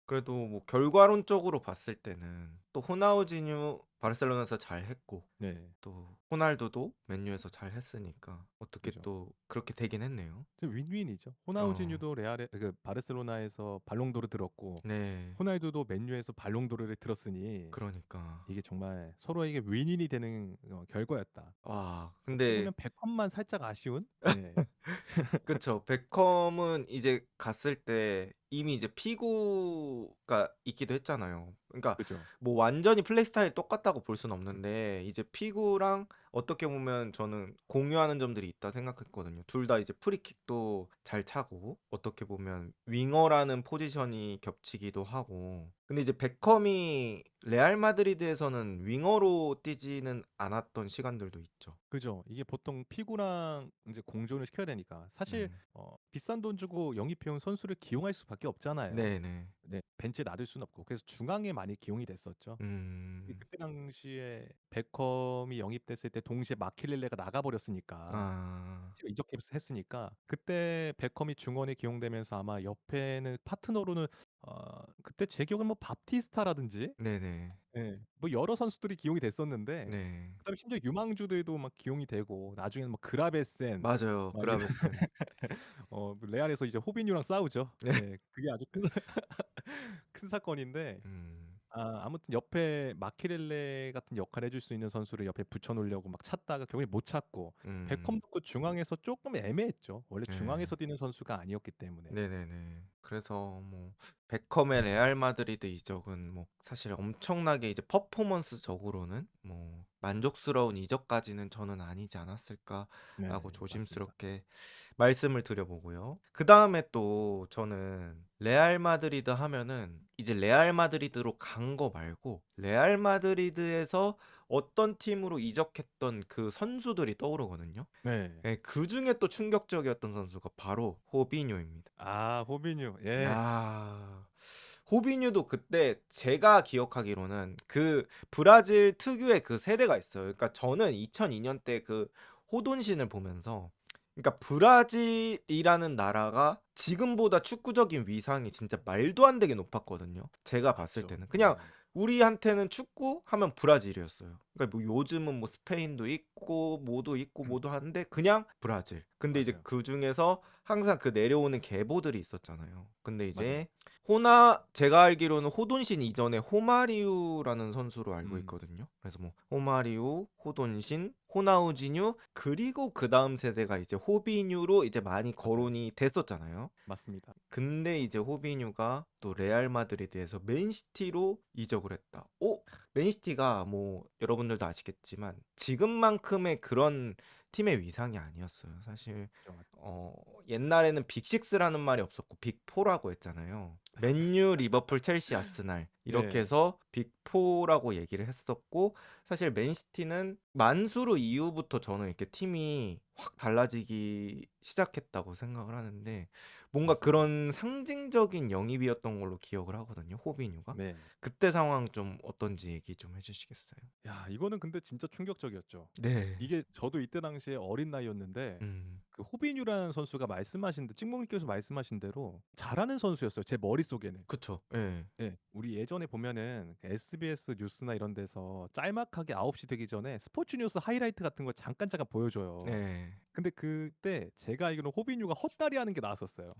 그래도 뭐 결과론적으로 봤을 때는 또 호나우지뉴 바르셀로나에서 잘했고 네. 또 호날두도 맨유에서 잘했으니까 어떻게 그죠. 또 그렇게 되긴 했네요. 지금 윈윈이죠. 어. 호나우지뉴도 레알에 그 바르셀로나에서 발롱도르 들었고 네. 호날두도 맨유에서 발롱도르를 들었으니 그러니까. 이게 정말 서로에게 윈윈이 되는 결과였다. 와 어떻게 근데 보면 베컴만 살짝 아쉬운? 예. 그쵸. 베컴은 이제 갔을 때 이미 이제 피구가 있기도 했잖아요. 그러니까 그죠. 뭐 완전히 플레이 스타일이 똑같다고 볼 수는 없는데 이제 피구랑 어떻게 보면 저는 공유하는 점들이 있다 생각했거든요. 둘 다 이제 프리킥도 잘 차고 어떻게 보면 윙어라는 포지션이 겹치기도 하고. 근데 이제 베컴이 레알 마드리드에서는 윙어로 뛰지는 않았던 시간들도 있죠. 그죠. 이게 보통 피구랑 이제 공존을 시켜야 되니까 사실 음. 비싼 돈 주고 영입해 온 선수를 기용할 수밖에 없잖아요. 네네. 네. 벤치에 놔둘 수는 없고. 그래서 중앙에 많이 기용이 됐었죠. 음. 그때 당시에 베컴이 영입됐을 때 동시에 마켈렐레가 나가 버렸으니까 아. 이적했으니까 그때 베컴이 중원에 기용되면서 아마 옆에는 파트너로는 그때 제 기억은 뭐 바티스타라든지 네네. 뭐 여러 선수들이 기용이 됐었는데 네. 그다음에 심지어 유망주들도 막 기용이 되고 나중에는 뭐 그라베센 맞아요. 막 이런 그라베슨. 레알에서 이제 호비뉴랑 싸우죠. 네. 예. 그게 아주 큰 사건인데 음. 아무튼 옆에 마키렐레 같은 역할을 해줄 수 있는 선수를 옆에 붙여 놓으려고 막 찾다가 결국에 못 찾고 음. 베컴도 그 중앙에서 쪼끔 애매했죠. 원래 네. 중앙에서 뛰는 선수가 아니었기 때문에. 네네네. 그래서 뭐 베컴의 레알 마드리드 이적은 뭐 사실 엄청나게 이제 퍼포먼스적으로는 뭐 만족스러운 이적까지는 저는 아니지 않았을까라고 네. 맞습니다. 조심스럽게 말씀을 드려 보고요. 그다음에 또 저는 레알 마드리드 하면은 이제 레알 마드리드로 간 거 말고 레알 마드리드에서 어떤 팀으로 이적했던 그 선수들이 떠오르거든요. 네. 예 그중에 또 충격적이었던 선수가 바로 호비뉴입니다. 호비뉴. 예. 야. 호비뉴도 그때 제가 기억하기로는 그 브라질 특유의 그 세대가 있어요. 그러니까 저는 2002년 때 그 호돈신을 보면서 그러니까 브라질이라는 나라가 지금보다 축구적인 위상이 진짜 말도 안 되게 높았거든요. 제가 봤을 맞죠. 때는. 그냥 네. 우리한테는 축구 하면 브라질이었어요. 그러니까 뭐 요즘은 뭐 스페인도 있고 뭐도 있고 뭐도 하는데 그냥 브라질. 근데 이제 맞아요. 그중에서 항상 그 내려오는 계보들이 있었잖아요. 근데 맞아요. 이제 호나 제가 알기로는 호돈신 이전에 호마리우라는 선수로 알고 음. 있거든요. 그래서 뭐 호마리우, 호돈신, 호나우지뉴 그리고 그다음 세대가 이제 호비뉴로 이제 많이 맞아요. 거론이 됐었잖아요. 맞습니다. 근데 이제 호비뉴가 또 레알 마드리드에서 맨시티로 이적을 했다. 맨시티가 뭐 여러분들도 아시겠지만 지금만큼의 그런 팀의 위상이 아니었어요. 사실 맞죠, 맞죠. 어 옛날에는 빅6라는 말이 없었고 빅4라고 했잖아요. 맨유, 리버풀, 첼시, 아스날 이렇게 네. 해서 빅4라고 얘기를 했었고 사실 맨시티는 만수르 이후부터 저는 이렇게 팀이 확 달라지기 시작했다고 생각을 하는데 뭔가 맞습니다. 그런 상징적인 영입이었던 걸로 기억을 하거든요, 호비뉴가. 네. 그때 상황 좀 어떤지 얘기 좀 해 주시겠어요? 야 이거는 근데 진짜 충격적이었죠. 네. 이게 저도 이때 당시에 어린 나이였는데 음. 그 호비뉴라는 선수가 찍목님께서 말씀하신 대로 잘하는 선수였어요, 제 머릿속에는. 그쵸. 예. 예. 우리 예전에 보면은 그 SBS 뉴스나 이런 데서 짤막하게 9시 되기 전에 스포츠 뉴스 하이라이트 같은 걸 잠깐 잠깐 보여줘요. 네. 근데 그때 제가 알기로는 호비뉴가 헛다리 하는 게 나왔었어요.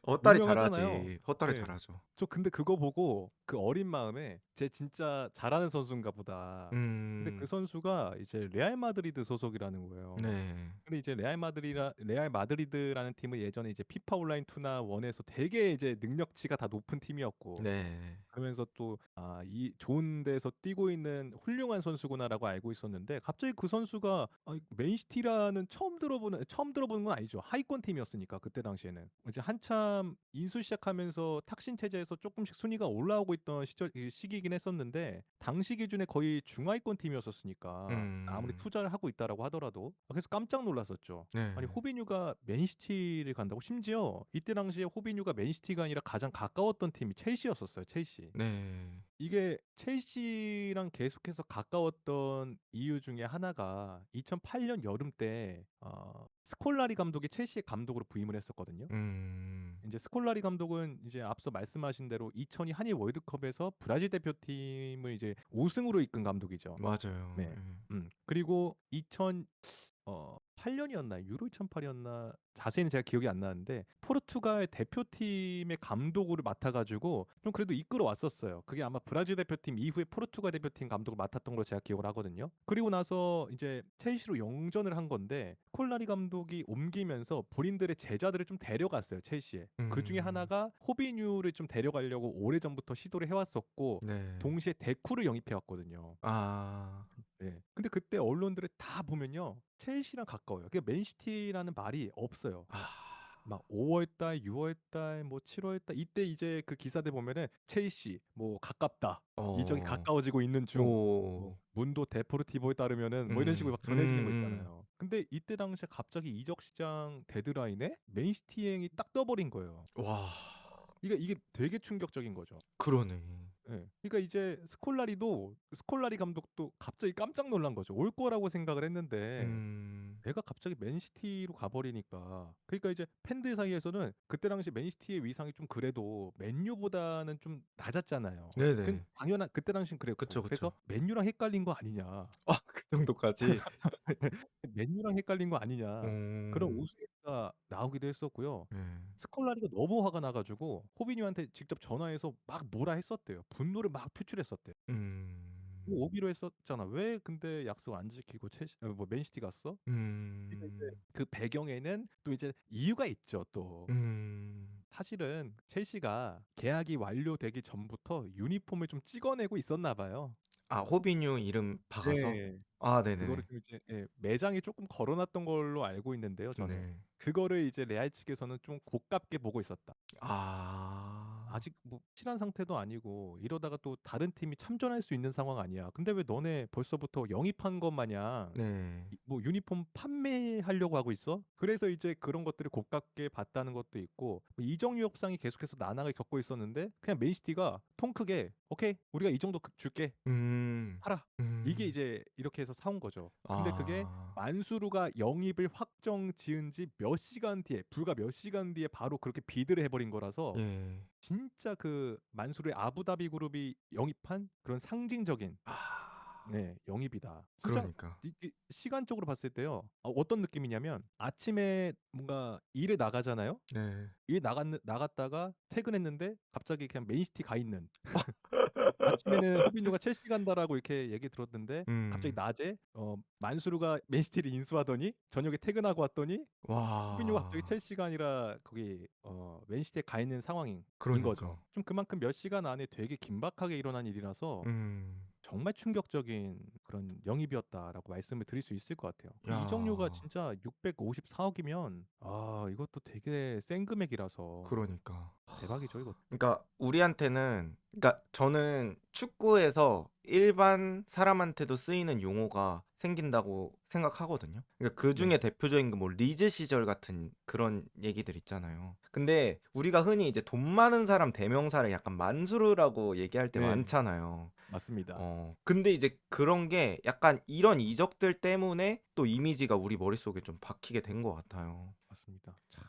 헛다리 유명하잖아요. 잘하지. 헛다리 예. 잘하죠. 저 근데 그거 보고 그 어린 마음에 쟤 진짜 잘하는 선수인가 보다. 근데 그 음. 선수가 이제 레알 마드리드 소속이라는 거예요. 네. 근데 이제 레알 마드리드라는 팀은 예전에 이제 피파 온라인 2나 1에서 되게 이제 능력치가 다 높은 팀이었고 네. 그러면서 또 이 좋은 데서 뛰고 있는 훌륭한 선수구나라고 알고 있었는데 갑자기 그 선수가 맨시티라는 처음 들어보는 건 아니죠. 하위권 팀이었으니까 그때 당시에는. 이제 한참 인수 시작하면서 탁신 체제에서 조금씩 순위가 올라오고 있던 시기이긴 했었는데 당시 기준에 거의 중하위권 팀이었었으니까 아무리 음. 투자를 하고 있다라고 하더라도 그래서 깜짝 놀랐었죠. 아니 네. 호비뉴가 맨시티를 간다고? 심지어 이때 당시에 호비뉴가 맨시티가 아니라 가장 가까웠던 팀이 첼시였었어요. 첼시. 네. 이게 첼시랑 계속해서 가까웠던 이유 중에 하나가 2008년 여름 때 스콜라리 감독이 첼시의 감독으로 부임을 했었거든요. 음. 이제 스콜라리 감독은 이제 앞서 말씀하신 대로 2002 한일 월드컵에서 브라질 대표팀을 이제 우승으로 이끈 감독이죠. 맞아요. 네. 예. 그리고 8 년이었나요? 유로 2008이었나? 자세히는 제가 기억이 안 나는데 포르투갈 대표팀의 감독으로 맡아 가지고 좀 그래도 이끌어 왔었어요. 그게 아마 브라질 대표팀 이후에 포르투갈 대표팀 감독을 맡았던 걸로 제가 기억을 하거든요. 그리고 나서 이제 첼시로 영전을 한 건데 콜라리 감독이 옮기면서 본인들의 제자들을 좀 데려갔어요, 첼시에. 그중에 음. 하나가 호비뉴를 좀 데려가려고 오래전부터 시도를 해 왔었고 네. 동시에 데쿠를 영입해 왔거든요. 아. 네. 근데 그때 언론들을 다 보면요. 첼시랑 가까워요. 그게 맨시티라는 말이 없어요. 아. 막 5 월달, 6 월달, 뭐 7 월달 이때 이제 그 기사들 보면은 첼시 뭐 가깝다. 이적이 어. 가까워지고 있는 중. 뭐 오. 문도 데포르티보에 따르면은 뭐 이런 식으로 막 전해지는 거 음음. 있잖아요. 근데 이때 당시에 갑자기 이적 시장 데드라인에 맨시티행이 딱 떠 버린 거예요. 와. 이게 되게 충격적인 거죠. 그러네. 예. 그러니까 이제 스콜라리 감독도 갑자기 깜짝 놀란 거죠. 올 거라고 생각을 했는데 음. 얘가 갑자기 맨시티로 가 버리니까. 그러니까 이제 팬들 사이에서는 그때 당시 맨시티의 위상이 좀 그래도 맨유보다는 좀 낮았잖아요. 네네. 당연한 그때 당시는 그쵸, 그랬고. 그래서 그쵸. '맨유랑 헷갈린 거 아니냐.' 아 그 정도까지? '맨유랑 헷갈린 거 아니냐.' 그런 어. 우스개가 나오기도 했었고요. 네. 스콜라리가 너무 화가 나 가지고 호비뉴한테 직접 전화해서 막 뭐라 했었대요. 분노를 막 표출했었대요. 음. 뭐 오기로 했었잖아. 왜 근데 약속 안 지키고 뭐 맨시티 갔어? 그러니까 이제 음. 그 배경에는 또 이제 이유가 있죠 또. 음. 사실은 첼시가 계약이 완료되기 전부터 유니폼을 좀 찍어내고 있었나 봐요. 아 호비뉴 이름 박아서? 네. 아 그거를 네네네. 좀 이제 매장에 쪼끔 걸어 놨던 걸로 알고 있는데요 저는. 네. 그거를 이제 레알 측에서는 좀 고깝게 보고 있었다. 아. 아직 뭐 확실한 상태도 아니고 이러다가 또 다른 팀이 참전할 수 있는 상황 아니야. 근데 왜 너네 벌써부터 영입한 것 마냥 네. 뭐 유니폼 판매하려고 하고 있어? 그래서 이제 그런 것들을 고깝게 봤다는 것도 있고 뭐 이적료 협상이 계속해서 난항을 겪고 있었는데 그냥 맨시티가 통 크게 "오케이. 우리가 이 정도 줄게. 음. 팔아." 이게 음. 이제 이렇게 해서 사온 거죠. 근데 그게 아. 만수르가 영입을 확정 지은 지 몇 시간 뒤에 불과 몇 시간 뒤에 바로 그렇게 비드를 해 버린 거라서 예. 진짜 그 만수르의 아부다비 그룹이 영입한 그런 상징적인 아. 네 영입이다. 진짜 그러니까. 이게 시간적으로 봤을 때요. 어떤 느낌이냐면 아침에 뭔가 일을 나가잖아요. 네. 나갔다가 퇴근했는데 갑자기 그냥 맨시티 가 있는. 아침에는 호비뉴가 "첼시 간다."라고 이렇게 얘기 들었는데 갑자기 음. 낮에 만수르가 맨시티를 인수하더니 저녁에 퇴근하고 왔더니 호비뉴가 갑자기 와. 첼시가 아니라 거기 맨시티에 가 있는 상황인 거죠. 그러니까. 좀 그만큼 몇 시간 안에 되게 긴박하게 일어난 일이라서 음. 정말 충격적인 그런 영입이었다라고 말씀을 드릴 수 있을 것 같아요. 그 이적료가 야. 진짜 654억 이면 이것도 되게 센 금액이라서 그러니까. 대박이죠, 이것도. 그러니까 우리한테는 그러니까 저는 축구에서 일반 사람한테도 쓰이는 용어가 생긴다고 생각하거든요. 그러니까 그중에 네. 대표적인 게 뭐 리즈 시절 같은 그런 얘기들 있잖아요. 근데 우리가 흔히 이제 돈 많은 사람 대명사를 약간 만수르라고 얘기할 때 네. 많잖아요. 맞습니다. 근데 이제 그런 게 약간 이런 이적들 때문에 또 이미지가 우리 머릿속에 좀 박히게 된 것 같아요. 맞습니다. 참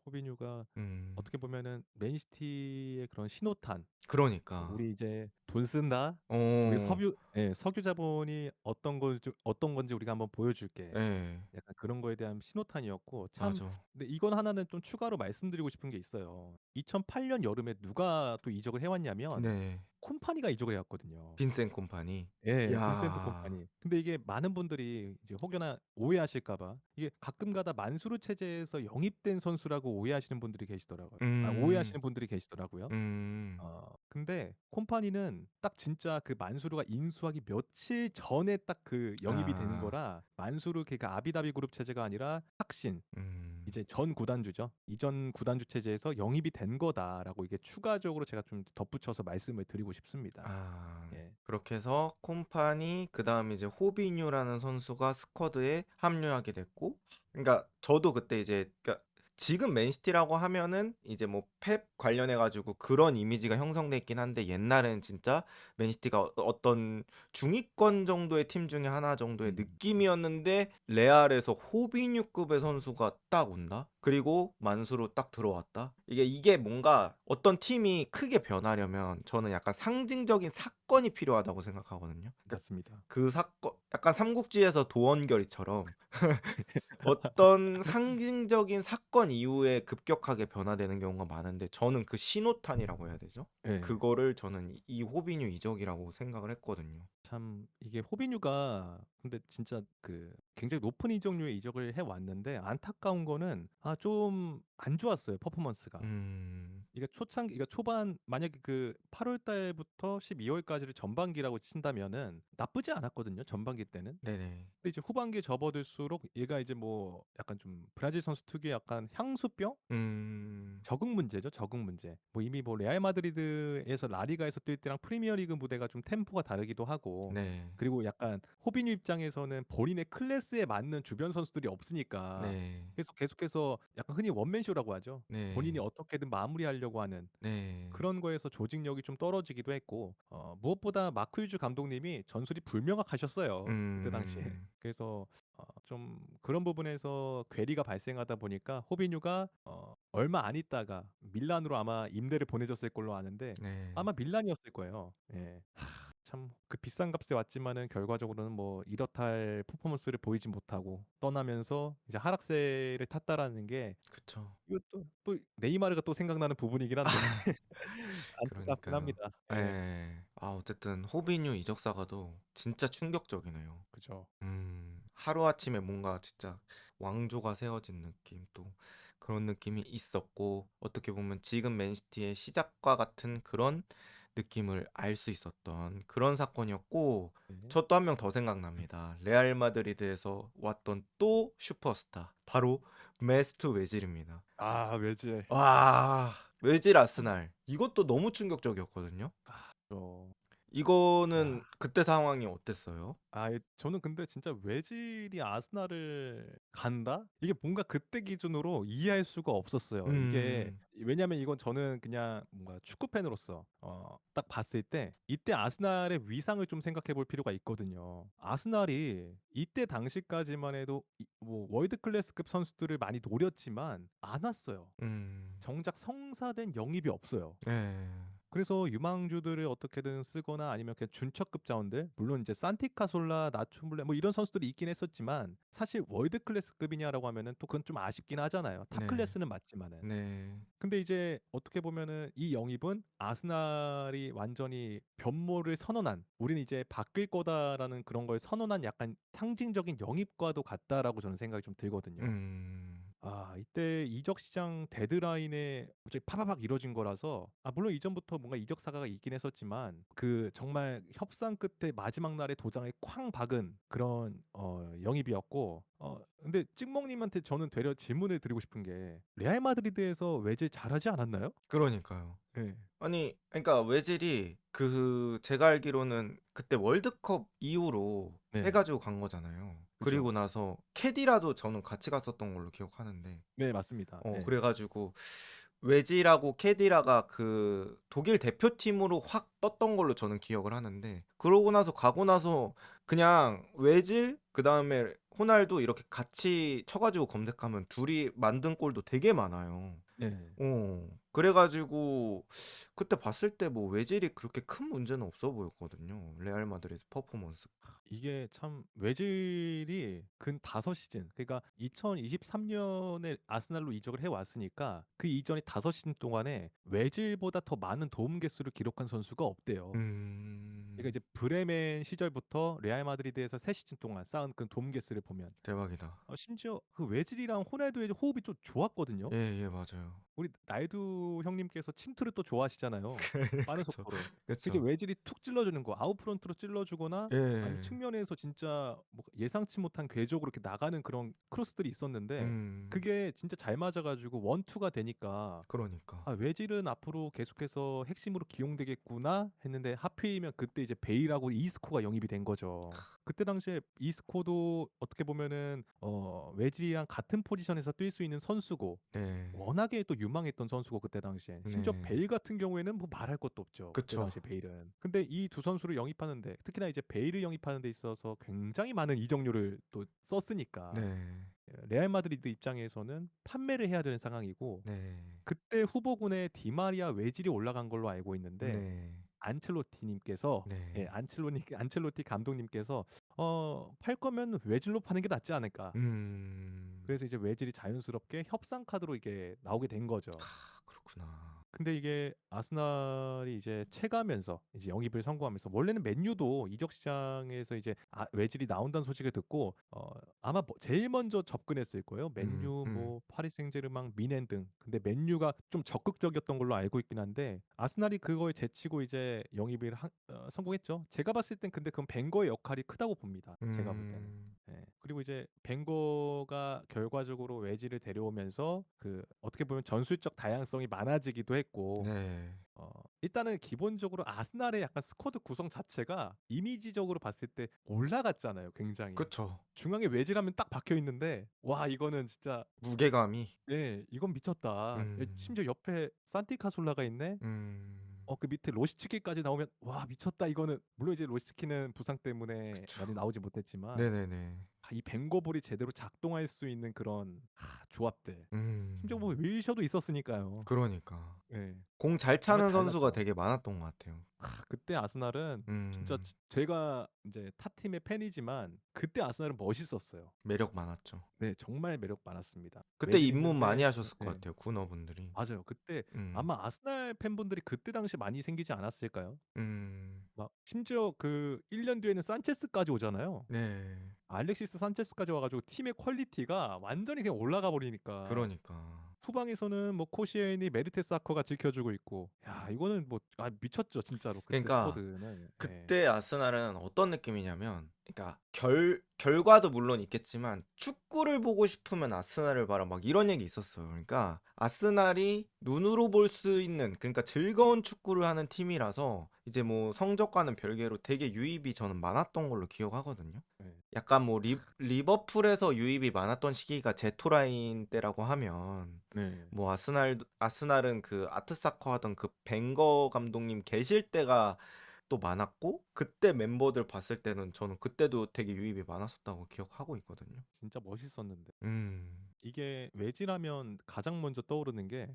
호비뉴가 음. 어떻게 보면은 맨시티의 그런 신호탄 그러니까. 우리 이제 돈 쓴다. 우리 어. 석유 자본이 어떤 건지 우리가 한번 보여줄게. 예. 약간 그런 거에 대한 신호탄이었고 참 맞아. 근데 이건 하나는 좀 추가로 말씀드리고 싶은 게 있어요. 2008년 여름에 누가 또 이적을 해 왔냐면 네. 콤파니가 이적을 해 왔거든요. 빈센 콤파니. 예. 빈센트 야. 콤파니. 근데 이게 많은 분들이 이제 혹여나 오해하실까 봐 이게 가끔가다 만수르 체제에서 영입된 선수라고 오해하시는 분들이 계시더라고요. 음. 오해하시는 분들이 계시더라고요. 음. 근데 콤파니는 딱 진짜 그 만수르가 인수하기 며칠 전에 딱 그 영입이 되는 아. 거라 만수르 그러니까 아비다비 그룹 체제가 아니라 탁신 음. 이제 전 구단주죠. 이전 구단주 체제에서 영입이 된 거다라고 이게 추가적으로 제가 좀 덧붙여서 말씀을 드리고 싶습니다. 아. 예. 그렇게 해서 콤파니 그다음에 이제 호비뉴라는 선수가 스쿼드에 합류하게 됐고 그러니까 저도 그때 이제 그러니까 지금 맨시티라고 하면은 이제 뭐 펩 관련해 가지고 그런 이미지가 형성돼 있긴 한데, 옛날에는 진짜 맨시티가 어떤 중위권 정도의 팀 중에 하나 정도의 그쵸. 느낌이었는데, 레알에서 호비뉴급의 선수가 딱 온다? 그리고 만수로 딱 들어왔다? 이게 뭔가 어떤 팀이 크게 변하려면 저는 약간 상징적인 사건이 필요하다고 생각하거든요. 그러니까 맞습니다. 그 사건, 약간 삼국지에서 도원결이처럼 어떤 상징적인 사건 이후에 급격하게 변화되는 경우가 많은데, 저는 그 신호탄이라고 해야 되죠? 예. 그거를 저는 이 호비뉴 이적이라고 생각을 했거든요. 참 이게 호비뉴가 근데 진짜 그 굉장히 높은 이적료의 이적을 해 왔는데 안타까운 거는 좀 안 좋았어요, 퍼포먼스가. 음. 이게 초창기 그러니까 초반 만약에 그 8월 달부터 12 월까지를 전반기라고 친다면은 나쁘지 않았거든요, 전반기 때는. 네네. 근데 이제 후반기에 접어들수록 얘가 이제 뭐 약간 좀 브라질 선수 특유의 약간 향수병? 음. 적응 문제죠, 적응 문제. 뭐 이미 뭐 레알 마드리드에서 라리가에서 뛸 때랑 프리미어리그 무대가 좀 템포가 다르기도 하고, 네. 그리고 약간 호비뉴 입장에서는 본인의 클래스에 맞는 주변 선수들이 없으니까 네. 계속해서 약간 흔히 원맨쇼라고 하죠. 본인이 네. 어떻게든 마무리하려고 하는 네. 그런 거에서 조직력이 좀 떨어지기도 했고, 무엇보다 마크 유즈 감독님이 전술이 불명확하셨어요, 그때 당시에. 음. 그래서 좀 그런 부분에서 괴리가 발생하다 보니까 호비뉴가 얼마 안 있다가 밀란으로 아마 임대를 보내줬을 걸로 아는데, 네. 아마 밀란이었을 거예요. 예. 참 그 비싼 값에 왔지만은 결과적으로는 뭐 이렇다 할 퍼포먼스를 보이지 못하고 떠나면서 이제 하락세를 탔다라는 게, 그쵸. 이것도 또 네이마르가 또 생각나는 부분이긴 한데 안타깝긴 그러니까요. 합니다. 예. 예. 어쨌든 호비뉴 이적 사가도 진짜 충격적이네요. 그죠. 하루아침에 뭔가 진짜 왕조가 세워진 느낌, 또 그런 느낌이 있었고, 어떻게 보면 지금 맨시티의 시작과 같은 그런 느낌을 알 수 있었던 그런 사건이었고, 네. 저 또 한 명 더 생각납니다. 레알 마드리드에서 왔던 또 슈퍼스타, 바로 메스트 웨질입니다. 외질. 와, 웨질 참. 아스날, 이것도 너무 충격적이었거든요. 어. 야. 이거는 그때 상황이 어땠어요? 저는 근데 진짜 외질이 아스날을 간다? 이게 뭔가 그때 기준으로 이해할 수가 없었어요. 이게 음. 왜냐면 이건 저는 그냥 뭔가 축구 팬으로서 딱 봤을 때 이때 아스날의 위상을 좀 생각해 볼 필요가 있거든요. 아스날이 이때 당시까지만 해도 뭐 월드 클래스급 선수들을 많이 노렸지만 안 왔어요. 음. 정작 성사된 영입이 없어요. 네. 그래서 유망주들을 어떻게든 쓰거나 아니면 그냥 준척급 자원들, 물론 이제 산티카솔라, 나초블레 뭐 이런 선수들이 있긴 했었지만 사실 월드 클래스급이냐라고 하면은 또 그건 좀 아쉽긴 하잖아요. 탑 네. 클래스는 맞지만은. 네. 근데 이제 어떻게 보면은 이 영입은 아스날이 완전히 변모를 선언한, 우리는 이제 바뀔 거다라는 그런 걸 선언한 약간 상징적인 영입과도 같다라고 저는 생각이 좀 들거든요. 음. 이때 이적 시장 데드라인에 갑자기 파바박 이뤄진 거라서, 물론 이전부터 뭔가 이적 사가가 있긴 했었지만 그 정말 협상 끝에 마지막 날에 도장에 쾅 박은 그런 영입이었고, 근데 찍먹님한테 저는 되려 질문을 드리고 싶은 게, 레알 마드리드에서 외질 잘하지 않았나요? 그러니까요. 네. 아니, 그러니까 외질이 제가 알기로는 그때 월드컵 이후로 해 네. 가지고 간 거잖아요. 그죠. 그리고 나서 캐디라도 저는 같이 갔었던 걸로 기억하는데, 네, 맞습니다. 네. 그래 가지고 외지라고 캐디라가 그 독일 대표팀으로 확 떴던 걸로 저는 기억을 하는데, 그러고 나서 가고 나서 그냥 외질 그다음에 호날두 이렇게 같이 쳐 가지고 검색하면 둘이 만든 골도 되게 많아요. 네. 그래 가지고 그때 봤을 때 뭐 외질이 그렇게 큰 문제는 없어 보였거든요, 레알 마드리드 퍼포먼스. 이게 참 외질이 근 5시즌, 그러니까 2023년에 아스날로 이적을 해 왔으니까 그 이전에 5시즌 동안에 외질보다 더 많은 도움 개수를 기록한 선수가 없대요. 그러니까 음. 이제 브레멘 시절부터 레알 마드리드에서 3시즌 동안 쌓은 그 도움 개수를 보면, 대박이다. 심지어 그 외질이랑 호날두의 호흡이 좀 좋았거든요. 예예, 맞아요. 우리 날두 형님께서 침투를 또 좋아하시잖아요. 빠른 그쵸. 속도로. 그 이제 그쵸. 외질이 툭 찔러주는 거, 아웃프런트로 찔러주거나 아니면 예. 측면에서 진짜 뭐 예상치 못한 궤적으로 이렇게 나가는 그런 크로스들이 있었는데, 음. 그게 진짜 잘 맞아가지고 원투가 되니까 그러니까. 외질은 앞으로 계속해서 핵심으로 기용되겠구나 했는데, 하필이면 그때 이제 이제 베일하고 이스코가 영입이 된 거죠. 그때 당시에 이스코도 어떻게 보면은 외질이랑 같은 포지션에서 뛸 수 있는 선수고 네. 워낙에 또 유망했던 선수고 그때 당시에. 심지어 네. 베일 같은 경우에는 뭐 말할 것도 없죠. 그때 그쵸. 당시에 베일은. 근데 이 두 선수를 영입하는데 특히나 이제 베일을 영입하는 데 있어서 굉장히 많은 이적료를 또 썼으니까 네. 레알 마드리드 입장에서는 판매를 해야 되는 상황이고 네. 그때 후보군에 디마리아 외질이 올라간 걸로 알고 있는데 네. 안첼로티님께서 예, 네. 안첼로티 감독님께서 팔 거면 외질로 파는 게 낫지 않을까. 음. 그래서 이제 외질이 자연스럽게 협상 카드로 이게 나오게 된 거죠. 그렇구나. 근데 이게 아스날이 이제 채가면서 이제 영입을 성공하면서 원래는 맨유도 이적 시장에서 이제 외질이 나온다는 소식을 듣고 아마 제일 먼저 접근했을 거예요. 음. 맨유 음. 뭐 파리 생제르맹 미넨 등. 근데 맨유가 좀 적극적이었던 걸로 알고 있긴 한데 아스날이 그거에 제치고 이제 영입을 성공했죠. 제가 봤을 땐 근데 그건 벵거의 역할이 크다고 봅니다. 제가 볼 때는. 음. 예. 그리고 이제 벵거가 결과적으로 외지를 데려오면서 그 어떻게 보면 전술적 다양성이 많아지기도 했고 네. 일단은 기본적으로 아스날의 약간 스쿼드 구성 자체가 이미지적으로 봤을 때 올라갔잖아요, 굉장히. 그쵸. 중앙에 외지라면 딱 박혀 있는데 와 이거는 진짜 무게감이. 네, 이건 미쳤다. 음. 심지어 옆에 산티 카솔라가 있네. 음. 그 밑에 로시츠키까지 나오면 와 미쳤다 이거는. 물론 이제 로시츠키는 부상 때문에 그쵸. 많이 나오지 못했지만 네네네. 이 벵거볼이 제대로 작동할 수 있는 그런 조합들. 심지어 뭐 음. 윌셔도 있었으니까요. 그러니까. 예. 공 잘 정말 차는 선수가 달랐죠. 되게 많았던 것 같아요. 그때 아스날은 진짜 음. 제가 이제 타 팀의 팬이지만 그때 아스날은 멋있었어요. 매력 많았죠. 네, 정말 매력 많았습니다. 그때 외질 입문 많이 있는데 하셨을 것 예. 같아요, 군어분들이. 맞아요. 그때 음. 아마 아스날 팬분들이 그때 당시에 많이 생기지 않았을까요? 음. 막 심지어 그 1년 뒤에는 산체스까지 오잖아요. 네. 알렉시스 산체스까지 와 가지고 팀의 퀄리티가 완전히 그냥 올라가 버리니까 그러니까. 후방에서는 뭐 코시에니 메르테스 아커가 지켜주고 있고 야 이거는 뭐 미쳤죠 진짜로 그때 그러니까 스쿼드는. 예. 그때 아스날은 어떤 느낌이냐면, 그러니까 결과도 물론 있겠지만 축구를 보고 싶으면 아스날을 봐라 막 이런 얘기 있었어요. 그러니까 아스날이 눈으로 볼 수 있는, 그러니까 즐거운 축구를 하는 팀이라서 이제 뭐 성적과는 별개로 되게 유입이 저는 많았던 걸로 기억하거든요. 예. 약간 뭐 리버풀에서 유입이 많았던 시기가 제토라인 때라고 하면, 네. 뭐 아스날은 그 아트사커 하던 그 벵거 감독님 계실 때가 또 많았고, 그때 멤버들 봤을 때는 저는 그때도 되게 유입이 많았었다고 기억하고 있거든요. 진짜 멋있었는데. 음. 이게 외지라면 가장 먼저 떠오르는 게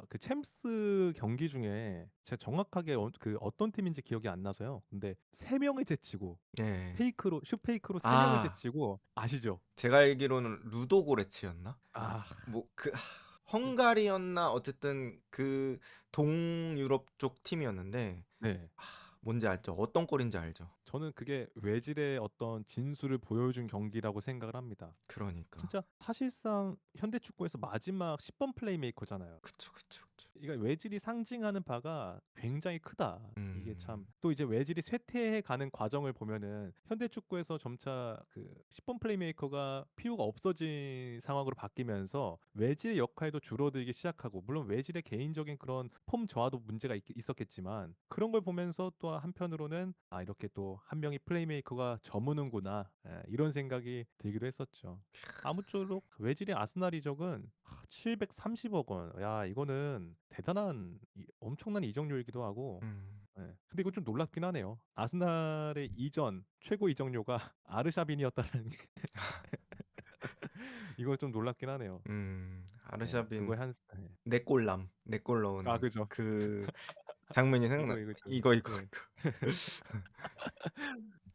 그 챔스 경기 중에 제가 정확하게 그 어떤 팀인지 기억이 안 나서요. 근데 3 명을 제치고 네. 페이크로 슛페이크로 3 명을 아, 제치고 아시죠? 제가 알기로는 루도고레츠였나? 아 뭐 그 그 헝가리였나, 어쨌든 그 동유럽 쪽 팀이었는데, 네. 뭔지 알죠? 어떤 꼴인지 알죠? 저는 그게 외질의 어떤 진수를 보여준 경기라고 생각을 합니다. 그러니까. 진짜 사실상 현대 축구에서 마지막 10번 플레이메이커잖아요. 그쵸, 그쵸, 그쵸. 이거 외질이 상징하는 바가 굉장히 크다. 이게 참 음. 또 이제 외질이 쇠퇴해 가는 과정을 보면은 현대 축구에서 점차 그 10번 플레이메이커가 필요가 없어진 상황으로 바뀌면서 외질의 역할도 줄어들기 시작하고 물론 외질의 개인적인 그런 폼 저하도 문제가 있었겠지만 그런 걸 보면서 또 한편으로는 이렇게 또 한 명이 플레이메이커가 저무는구나. 이런 생각이 들기도 했었죠. 아무쪼록 외질의 아스날 이적은 730억 원. 야, 이거는 대단한 엄청난 이적료이기도 하고. 음. 예. 근데 이건 좀 놀랍긴 하네요. 아스날의 이전 최고 이적료가 아르샤빈이었다는 게 이거 좀 놀랍긴 하네요. 예. 아르샤빈 그거에 한 예. 네 골 넣은 그죠. 그 장면이 생각나. 이거 좀 이거. 예.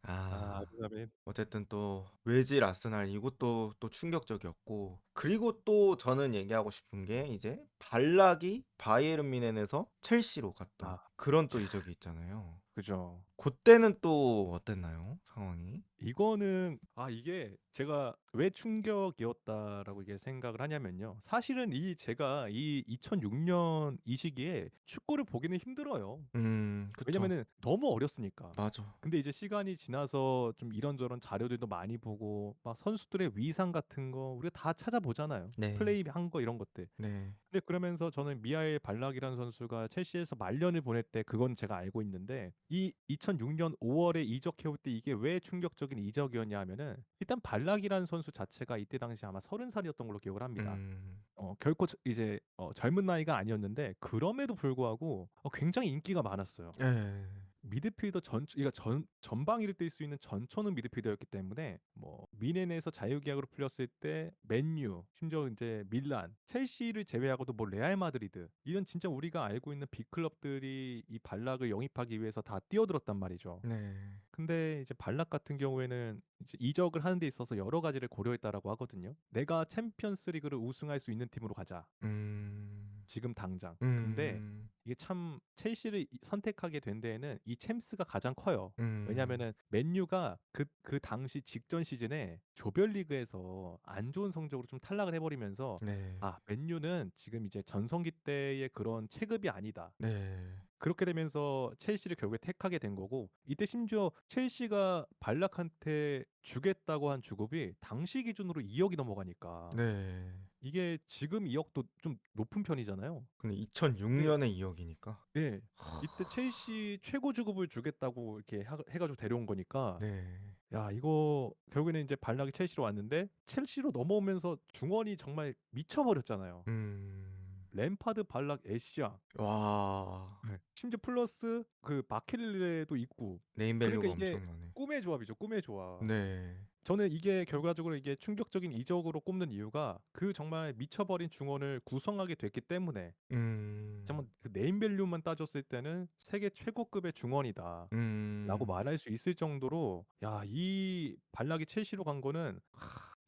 아. 아르샤빈. 어쨌든 또 외질 아스날, 이것도 또 충격적이었고, 그리고 또 저는 얘기하고 싶은 게 이제 발락이 바이에른 뮌헨에서 첼시로 갔던 아 그런 또 이적이 있잖아요. 그죠. 그때는 또 어땠나요? 상황이? 이거는 이게 제가 왜 충격이었다라고 이게 생각을 하냐면요. 사실은 제가 이 2006년 이 시기에 축구를 보기는 힘들어요. 그쵸. 왜냐면은 너무 어렸으니까. 맞아. 근데 이제 시간이 지나서 좀 이런저런 자료들도 많이 보고 막 선수들의 위상 같은 거 우리가 다 찾아보잖아요. 네. 플레이한 거 이런 것들. 네. 근데 그러면서 저는 미하엘 발락이라는 선수가 첼시에서 말년을 보낼 때 그건 제가 알고 있는데 이 2006년 5월에 이적해 올 때 이게 왜 충격적인 이적이었냐 하면은 일단 발락이라는 선수 자체가 이때 당시 아마 30살이었던 걸로 기억을 합니다. 음. 결코 이제 젊은 나이가 아니었는데 그럼에도 불구하고 굉장히 인기가 많았어요. 예. 미드필더 그러니까 전방위를 뛸 수 있는 전천후 미드필더였기 때문에 뭐 미넨에서 자유계약으로 풀렸을 때 맨유, 심지어 이제 밀란, 첼시를 제외하고도 뭐 레알 마드리드 이런 진짜 우리가 알고 있는 빅클럽들이 이 발락을 영입하기 위해서 다 뛰어들었단 말이죠. 네. 근데 이제 발락 같은 경우에는 이제 이적을 하는 데 있어서 여러 가지를 고려했다라고 하거든요. 내가 챔피언스 리그를 우승할 수 있는 팀으로 가자. 음. 지금 당장. 근데 음. 이게 참 첼시를 선택하게 된 데에는 이 챔스가 가장 커요. 음. 왜냐면은 맨유가 그 당시 직전 시즌에 조별리그에서 안 좋은 성적으로 좀 탈락을 해버리면서 네. 맨유는 지금 이제 전성기 때의 그런 체급이 아니다. 네. 그렇게 되면서 첼시를 결국에 택하게 된 거고 이때 심지어 첼시가 발락한테 주겠다고 한 주급이 당시 기준으로 2억이 넘어가니까 네. 이게 지금 2억도 좀 높은 편이잖아요. 근데 2006 근데 년에 2 억이니까. 예. 이때 첼시 최고 주급을 주겠다고 이렇게 해 가지고 데려온 거니까 네. 야 이거 결국에는 이제 발락이 첼시로 왔는데 첼시로 넘어오면서 중원이 정말 미쳐 버렸잖아요. 음. 램파드, 발락, 애쉬앙. 와. 네. 심지어 플러스 그 마켈레도 있고. 네임 그러니까 밸류가 이게 엄청나네. 꿈의 조합이죠, 꿈의 조합. 네. 저는 이게 결과적으로 이게 충격적인 이적으로 꼽는 이유가 그 정말 미쳐버린 중원을 구성하게 됐기 때문에 음. 정말 그 네임 밸류만 따졌을 때는 세계 최고급의 중원이다라고 음. 말할 수 있을 정도로 야, 이 발락이 첼시로 간 거는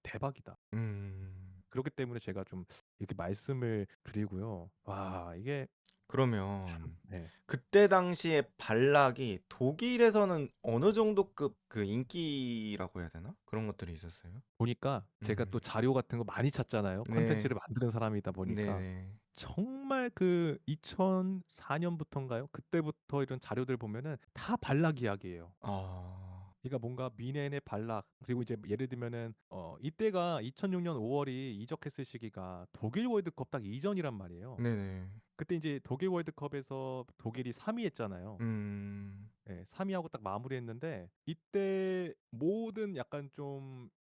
대박이다. 음. 그렇기 때문에 제가 좀 이렇게 말씀을 드리고요. 와, 이게 참 그러면 네. 그때 당시에 발락이 독일에서는 어느 정도 급 그 인기라고 해야 되나? 그런 것들이 있었어요? 보니까 제가 또 음. 자료 같은 거 많이 찾잖아요. 네. 콘텐츠를 만드는 사람이다 보니까. 네네. 정말 그 2004년부터인가요? 그때부터 이런 자료들 보면은 다 발락 이야기예요. 아. 그러니까 뭔가 미넨의 발락 그리고 이제 예를 들면은 이때가 2006년 5월이 이적했을 시기가 독일 월드컵 딱 이전이란 말이에요. 네네. 그때 이제 독일 월드컵에서 독일이 3위 했잖아요. 음. 예, 3위 하고 딱 마무리했는데 이때 모든 약간 좀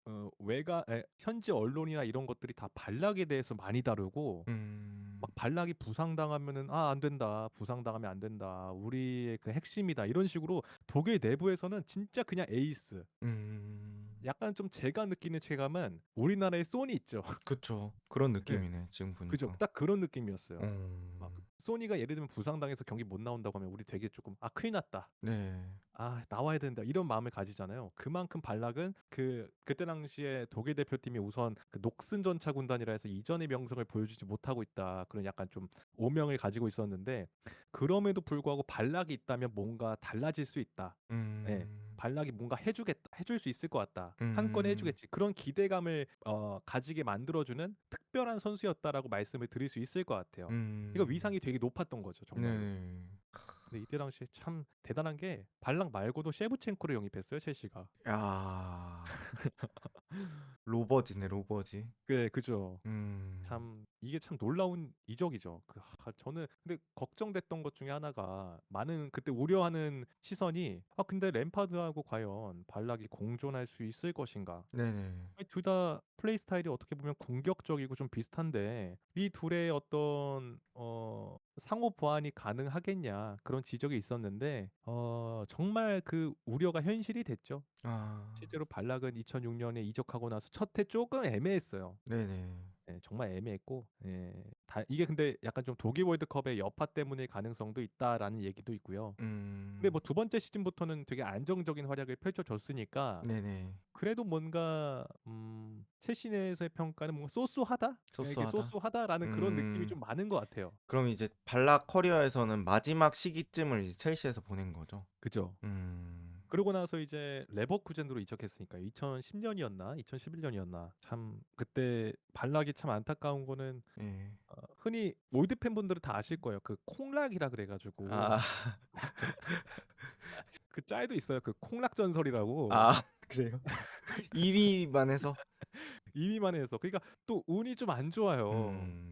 현지 언론이나 이런 것들이 다 발락에 대해서 많이 다루고 음. 막 발락이 부상당하면은 안 된다. 부상당하면 안 된다. 우리의 그 핵심이다. 이런 식으로 독일 내부에서는 진짜 그냥 에이스. 음. 약간 좀 제가 느끼는 체감은 우리나라의 소니 있죠. 그쵸. 그런 예. 느낌이네 지금 그죠. 보니까. 딱 그런 느낌이었어요. 막 음. 소니가 예를 들면 부상당해서 경기 못 나온다고 하면 우리 되게 조금 큰일 났다. 네. 나와야 된다. 이런 마음을 가지잖아요. 그만큼 발락은 그때 당시에 독일 대표팀이 우선 그 녹슨 전차 군단이라 해서 이전의 명성을 보여주지 못하고 있다. 그런 약간 좀 오명을 가지고 있었는데 그럼에도 불구하고 발락이 있다면 뭔가 달라질 수 있다. 예. 음. 발락이 뭔가 해줄 수 있을 것 같다. 한 건 음. 해주겠지. 그런 기대감을 가지게 만들어주는 특별한 선수였다라고 말씀을 드릴 수 있을 것 같아요. 이거 음. 위상이 되게 높았던 거죠, 정말로. 네네. 근데 이때 당시에 참 대단한 게 발락 말고도 셰브첸코를 영입했어요, 첼시가. 야. 로버지네 로버지. 그죠. 음. 참 이게 참 놀라운 이적이죠. 저는 근데 걱정됐던 것 중에 하나가 많은 그때 우려하는 시선이 근데 램파드하고 과연 발락이 공존할 수 있을 것인가? 네네. 둘 다 플레이 스타일이 어떻게 보면 공격적이고 좀 비슷한데 이 둘의 어떤 상호 보완이 가능하겠냐 그런 지적이 있었는데 정말 그 우려가 현실이 됐죠. 아. 실제로 발락은 2006년에 이적하고 나서 첫 해 조금 애매했어요. 네네. 예, 정말 애매했고 이게 근데 약간 좀 독일 월드컵의 여파 때문일 가능성도 있다라는 얘기도 있고요. 근데 음. 뭐 두 번째 시즌부터는 되게 안정적인 활약을 펼쳐줬으니까 네네. 그래도 뭔가 첼시 내에서의 평가는 뭔가 소소하다? 그냥 이게 소소하다? 소소하다라는 그런 느낌이 음. 좀 많은 것 같아요. 그럼 이제 발락 커리어에서는 마지막 시기쯤을 이제 첼시에서 보낸 거죠? 그죠? 음. 그러고 나서 이제 레버쿠젠으로 이적했으니까 2010년이었나 2011년이었나 참 그때 발락이 참 안타까운 거는 예. 흔히 올드 팬분들은 다 아실 거예요. 그 콩락이라 그래 가지고 아. 그 짤도 있어요. 그 콩락 전설이라고. 아 그래요? 2 위만 해서? 이미만 해서. 그러니까 또 운이 좀 안 좋아요.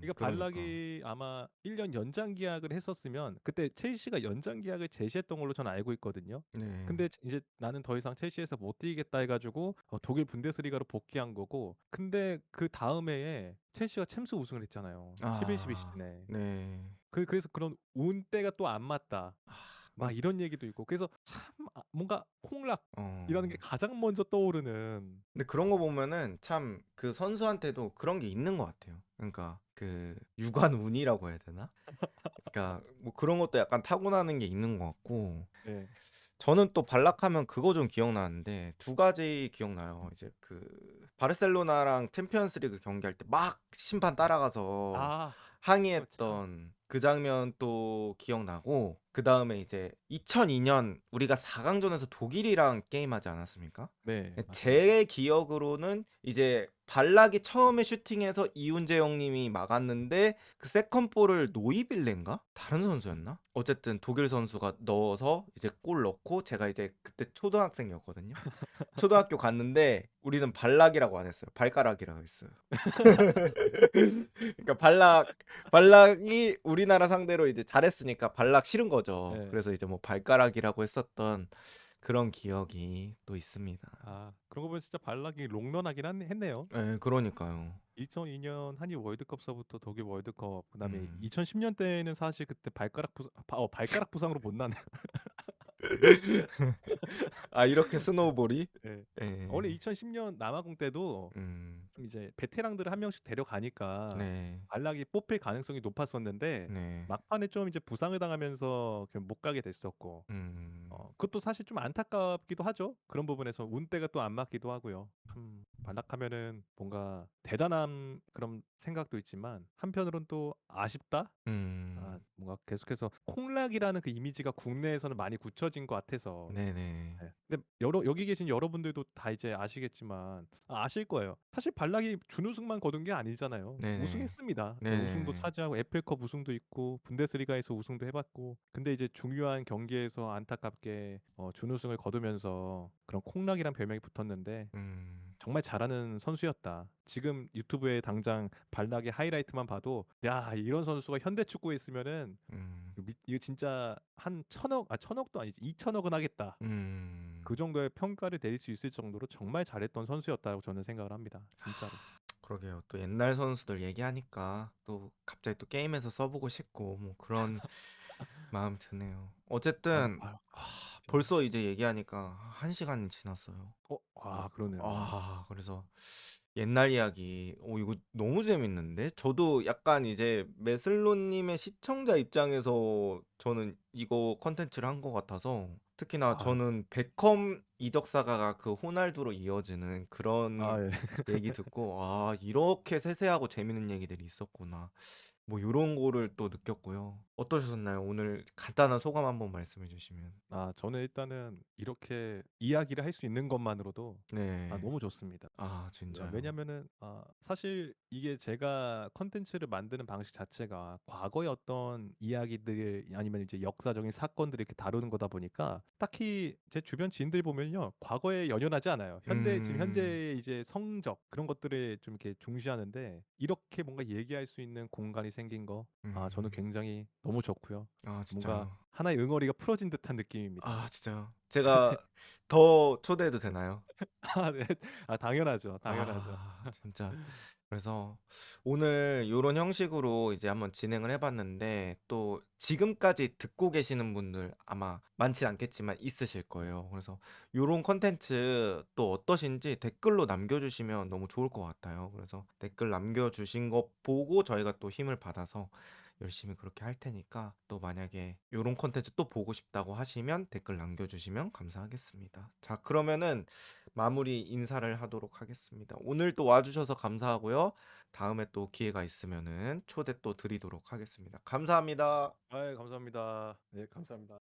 그러니까 그러니까. 발락이 아마 1년 연장 계약을 했었으면 그때 첼시가 연장 계약을 제시했던 걸로 저는 알고 있거든요. 네. 근데 이제 "나는 더 이상 첼시에서 못 뛰겠다." 해 가지고 독일 분데스리가로 복귀한 거고, 근데 그다음 해에 첼시가 챔스 우승을 했잖아요. 11-12 아. 시즌에. 네. 그래서 그런 운때가 또 안 맞다. 아 막 이런 얘기도 있고, 그래서 참 뭔가 콩락이라는 게 어. 가장 먼저 떠오르는. 근데 그런 거 보면은 참 그 선수한테도 그런 게 있는 것 같아요. 그러니까 그 유관운이라고 해야 되나? 그러니까 뭐 그런 것도 약간 타고나는 게 있는 것 같고, 예. 저는 또 발락하면 그거 좀 기억나는데 두 가지 기억나요. 이제 그 바르셀로나랑 챔피언스 리그 경기할 때 막 심판 따라가서 아 그거 참. 항의했던 그 장면 또 기억나고, 그다음에 이제 2002년 우리가 4강전에서 독일이랑 게임하지 않았습니까? 네 예, 맞아요. 제 기억으로는 이제 발락이 처음에 슈팅해서 이훈재 형님이 막았는데 그 세컨 볼을 노이빌레인가? 다른 선수였나? 어쨌든 독일 선수가 넣어서 이제 골 넣고, 제가 이제 그때 초등학생이었거든요. 초등학교 갔는데 우리는 발락이라고 안 했어요. 발가락이라고 했어요. 그러니까 발락이 우리나라 상대로 이제 잘했으니까 발락 싫은 거죠. 예. 그래서 이제 뭐 발가락이라고 했었던 그런 기억이 또 있습니다. 아 그러고 보면 진짜 발락이 롱런하긴 한 했네요. 예, 그러니까요. 2002년 한일 월드컵서부터 독일 월드컵, 그다음에 음. 2010년 때는 사실 그때 발가락 부상으로 못 나네요. 아, 이렇게 스노우볼이? 예. 원래 예. 2010년 남아공 때도 음. 좀 이제 베테랑들을 한 명씩 데려가니까 네. 발락이 뽑힐 가능성이 높았었는데, 네. 막판에 좀 이제 부상을 당하면서 그냥 못 가게 됐었고, 음. 그것도 사실 좀 안타깝기도 하죠. 그런 부분에서 운때가 또 안 맞기도 하고요. 참 발락하면은 뭔가 대단한 그런 생각도 있지만, 한편으론 또 아쉽다? 음. 뭔가 계속해서 콩락이라는 그 이미지가 국내에서는 많이 굳혀진 것 같아서. 네네. 네. 근데 여기 계신 여러분들도 다 이제 아시겠지만, 아실 거예요. 사실 발락이 준우승만 거둔 게 아니잖아요. 네네. 우승했습니다. 네, 우승도 네네. 차지하고 FA컵 우승도 있고 분데스리가에서 우승도 해 봤고. 근데 이제 중요한 경기에서 안타깝게 준우승을 거두면서 그런 콩락이란 별명이 붙었는데, 음. 정말 잘하는 선수였다. 지금 유튜브에 당장 발락의 하이라이트만 봐도 '야 이런 선수가 현대 축구에 있으면은 음. 이거 진짜 한 천억, 천억도 아니지 2천억은 하겠다.' 그 음. 정도의 평가를 내릴 수 있을 정도로 정말 잘했던 선수였다고 저는 생각을 합니다. 진짜로. 그러게요. 또 옛날 선수들 얘기하니까 또 갑자기 또 게임에서 써 보고 싶고 뭐 그런 마음이 드네요. 어쨌든 아 진짜. 벌써 이제 얘기하니까 1 시간이 지났어요. 그러네요. 그래서 옛날 이야기, 이거 너무 재밌는데? 저도 약간 이제 메슬로 님의 시청자 입장에서 저는 이거 콘텐츠를 한 것 같아서, 특히나 아 저는 베컴 이적 사가가 그 호날두로 이어지는 그런 예. 얘기 듣고 '아, 이렇게 세세하고 재밌는 얘기들이 있었구나.' 뭐 요런 거를 또 느꼈고요. 어떠셨나요? 오늘 간단한 소감 한번 말씀해 주시면. 저는 일단은 이렇게 이야기를 할 수 있는 것만으로도 네. 너무 좋습니다. 진짜요. 왜냐면은 사실 이게 제가 컨텐츠를 만드는 방식 자체가 과거의 어떤 이야기들 아니면 이제 역사적인 사건들을 이렇게 다루는 거다 보니까, 딱히 제 주변 지인들 보면요, 과거에 연연하지 않아요. 지금 음. 현재의 이제 성적 그런 것들을 좀 이렇게 중시하는데, 이렇게 뭔가 얘기할 수 있는 공간이 생긴 거, 저는 음. 굉장히 너무 좋고요. 뭔가 진짜요. 하나의 응어리가 풀어진 듯한 느낌입니다. 진짜요. 제가 더 초대해도 되나요? 네. 당연하죠, 당연하죠. 진짜. 그래서 오늘 요런 형식으로 이제 한번 진행을 해 봤는데, 또 지금까지 듣고 계시는 분들 아마 많진 않겠지만 있으실 거예요. 그래서 요런 콘텐츠 또 어떠신지 댓글로 남겨 주시면 너무 좋을 것 같아요. 그래서 댓글 남겨 주신 거 보고 저희가 또 힘을 받아서 열심히 그렇게 할 테니까, 또 만약에 요런 콘텐츠 또 보고 싶다고 하시면 댓글 남겨 주시면 감사하겠습니다. 자, 그러면은 마무리 인사를 하도록 하겠습니다. 오늘 또 와주셔서 감사하고요. 다음에 또 기회가 있으면은 초대 또 드리도록 하겠습니다. 감사합니다. 감사합니다. 네 감사합니다.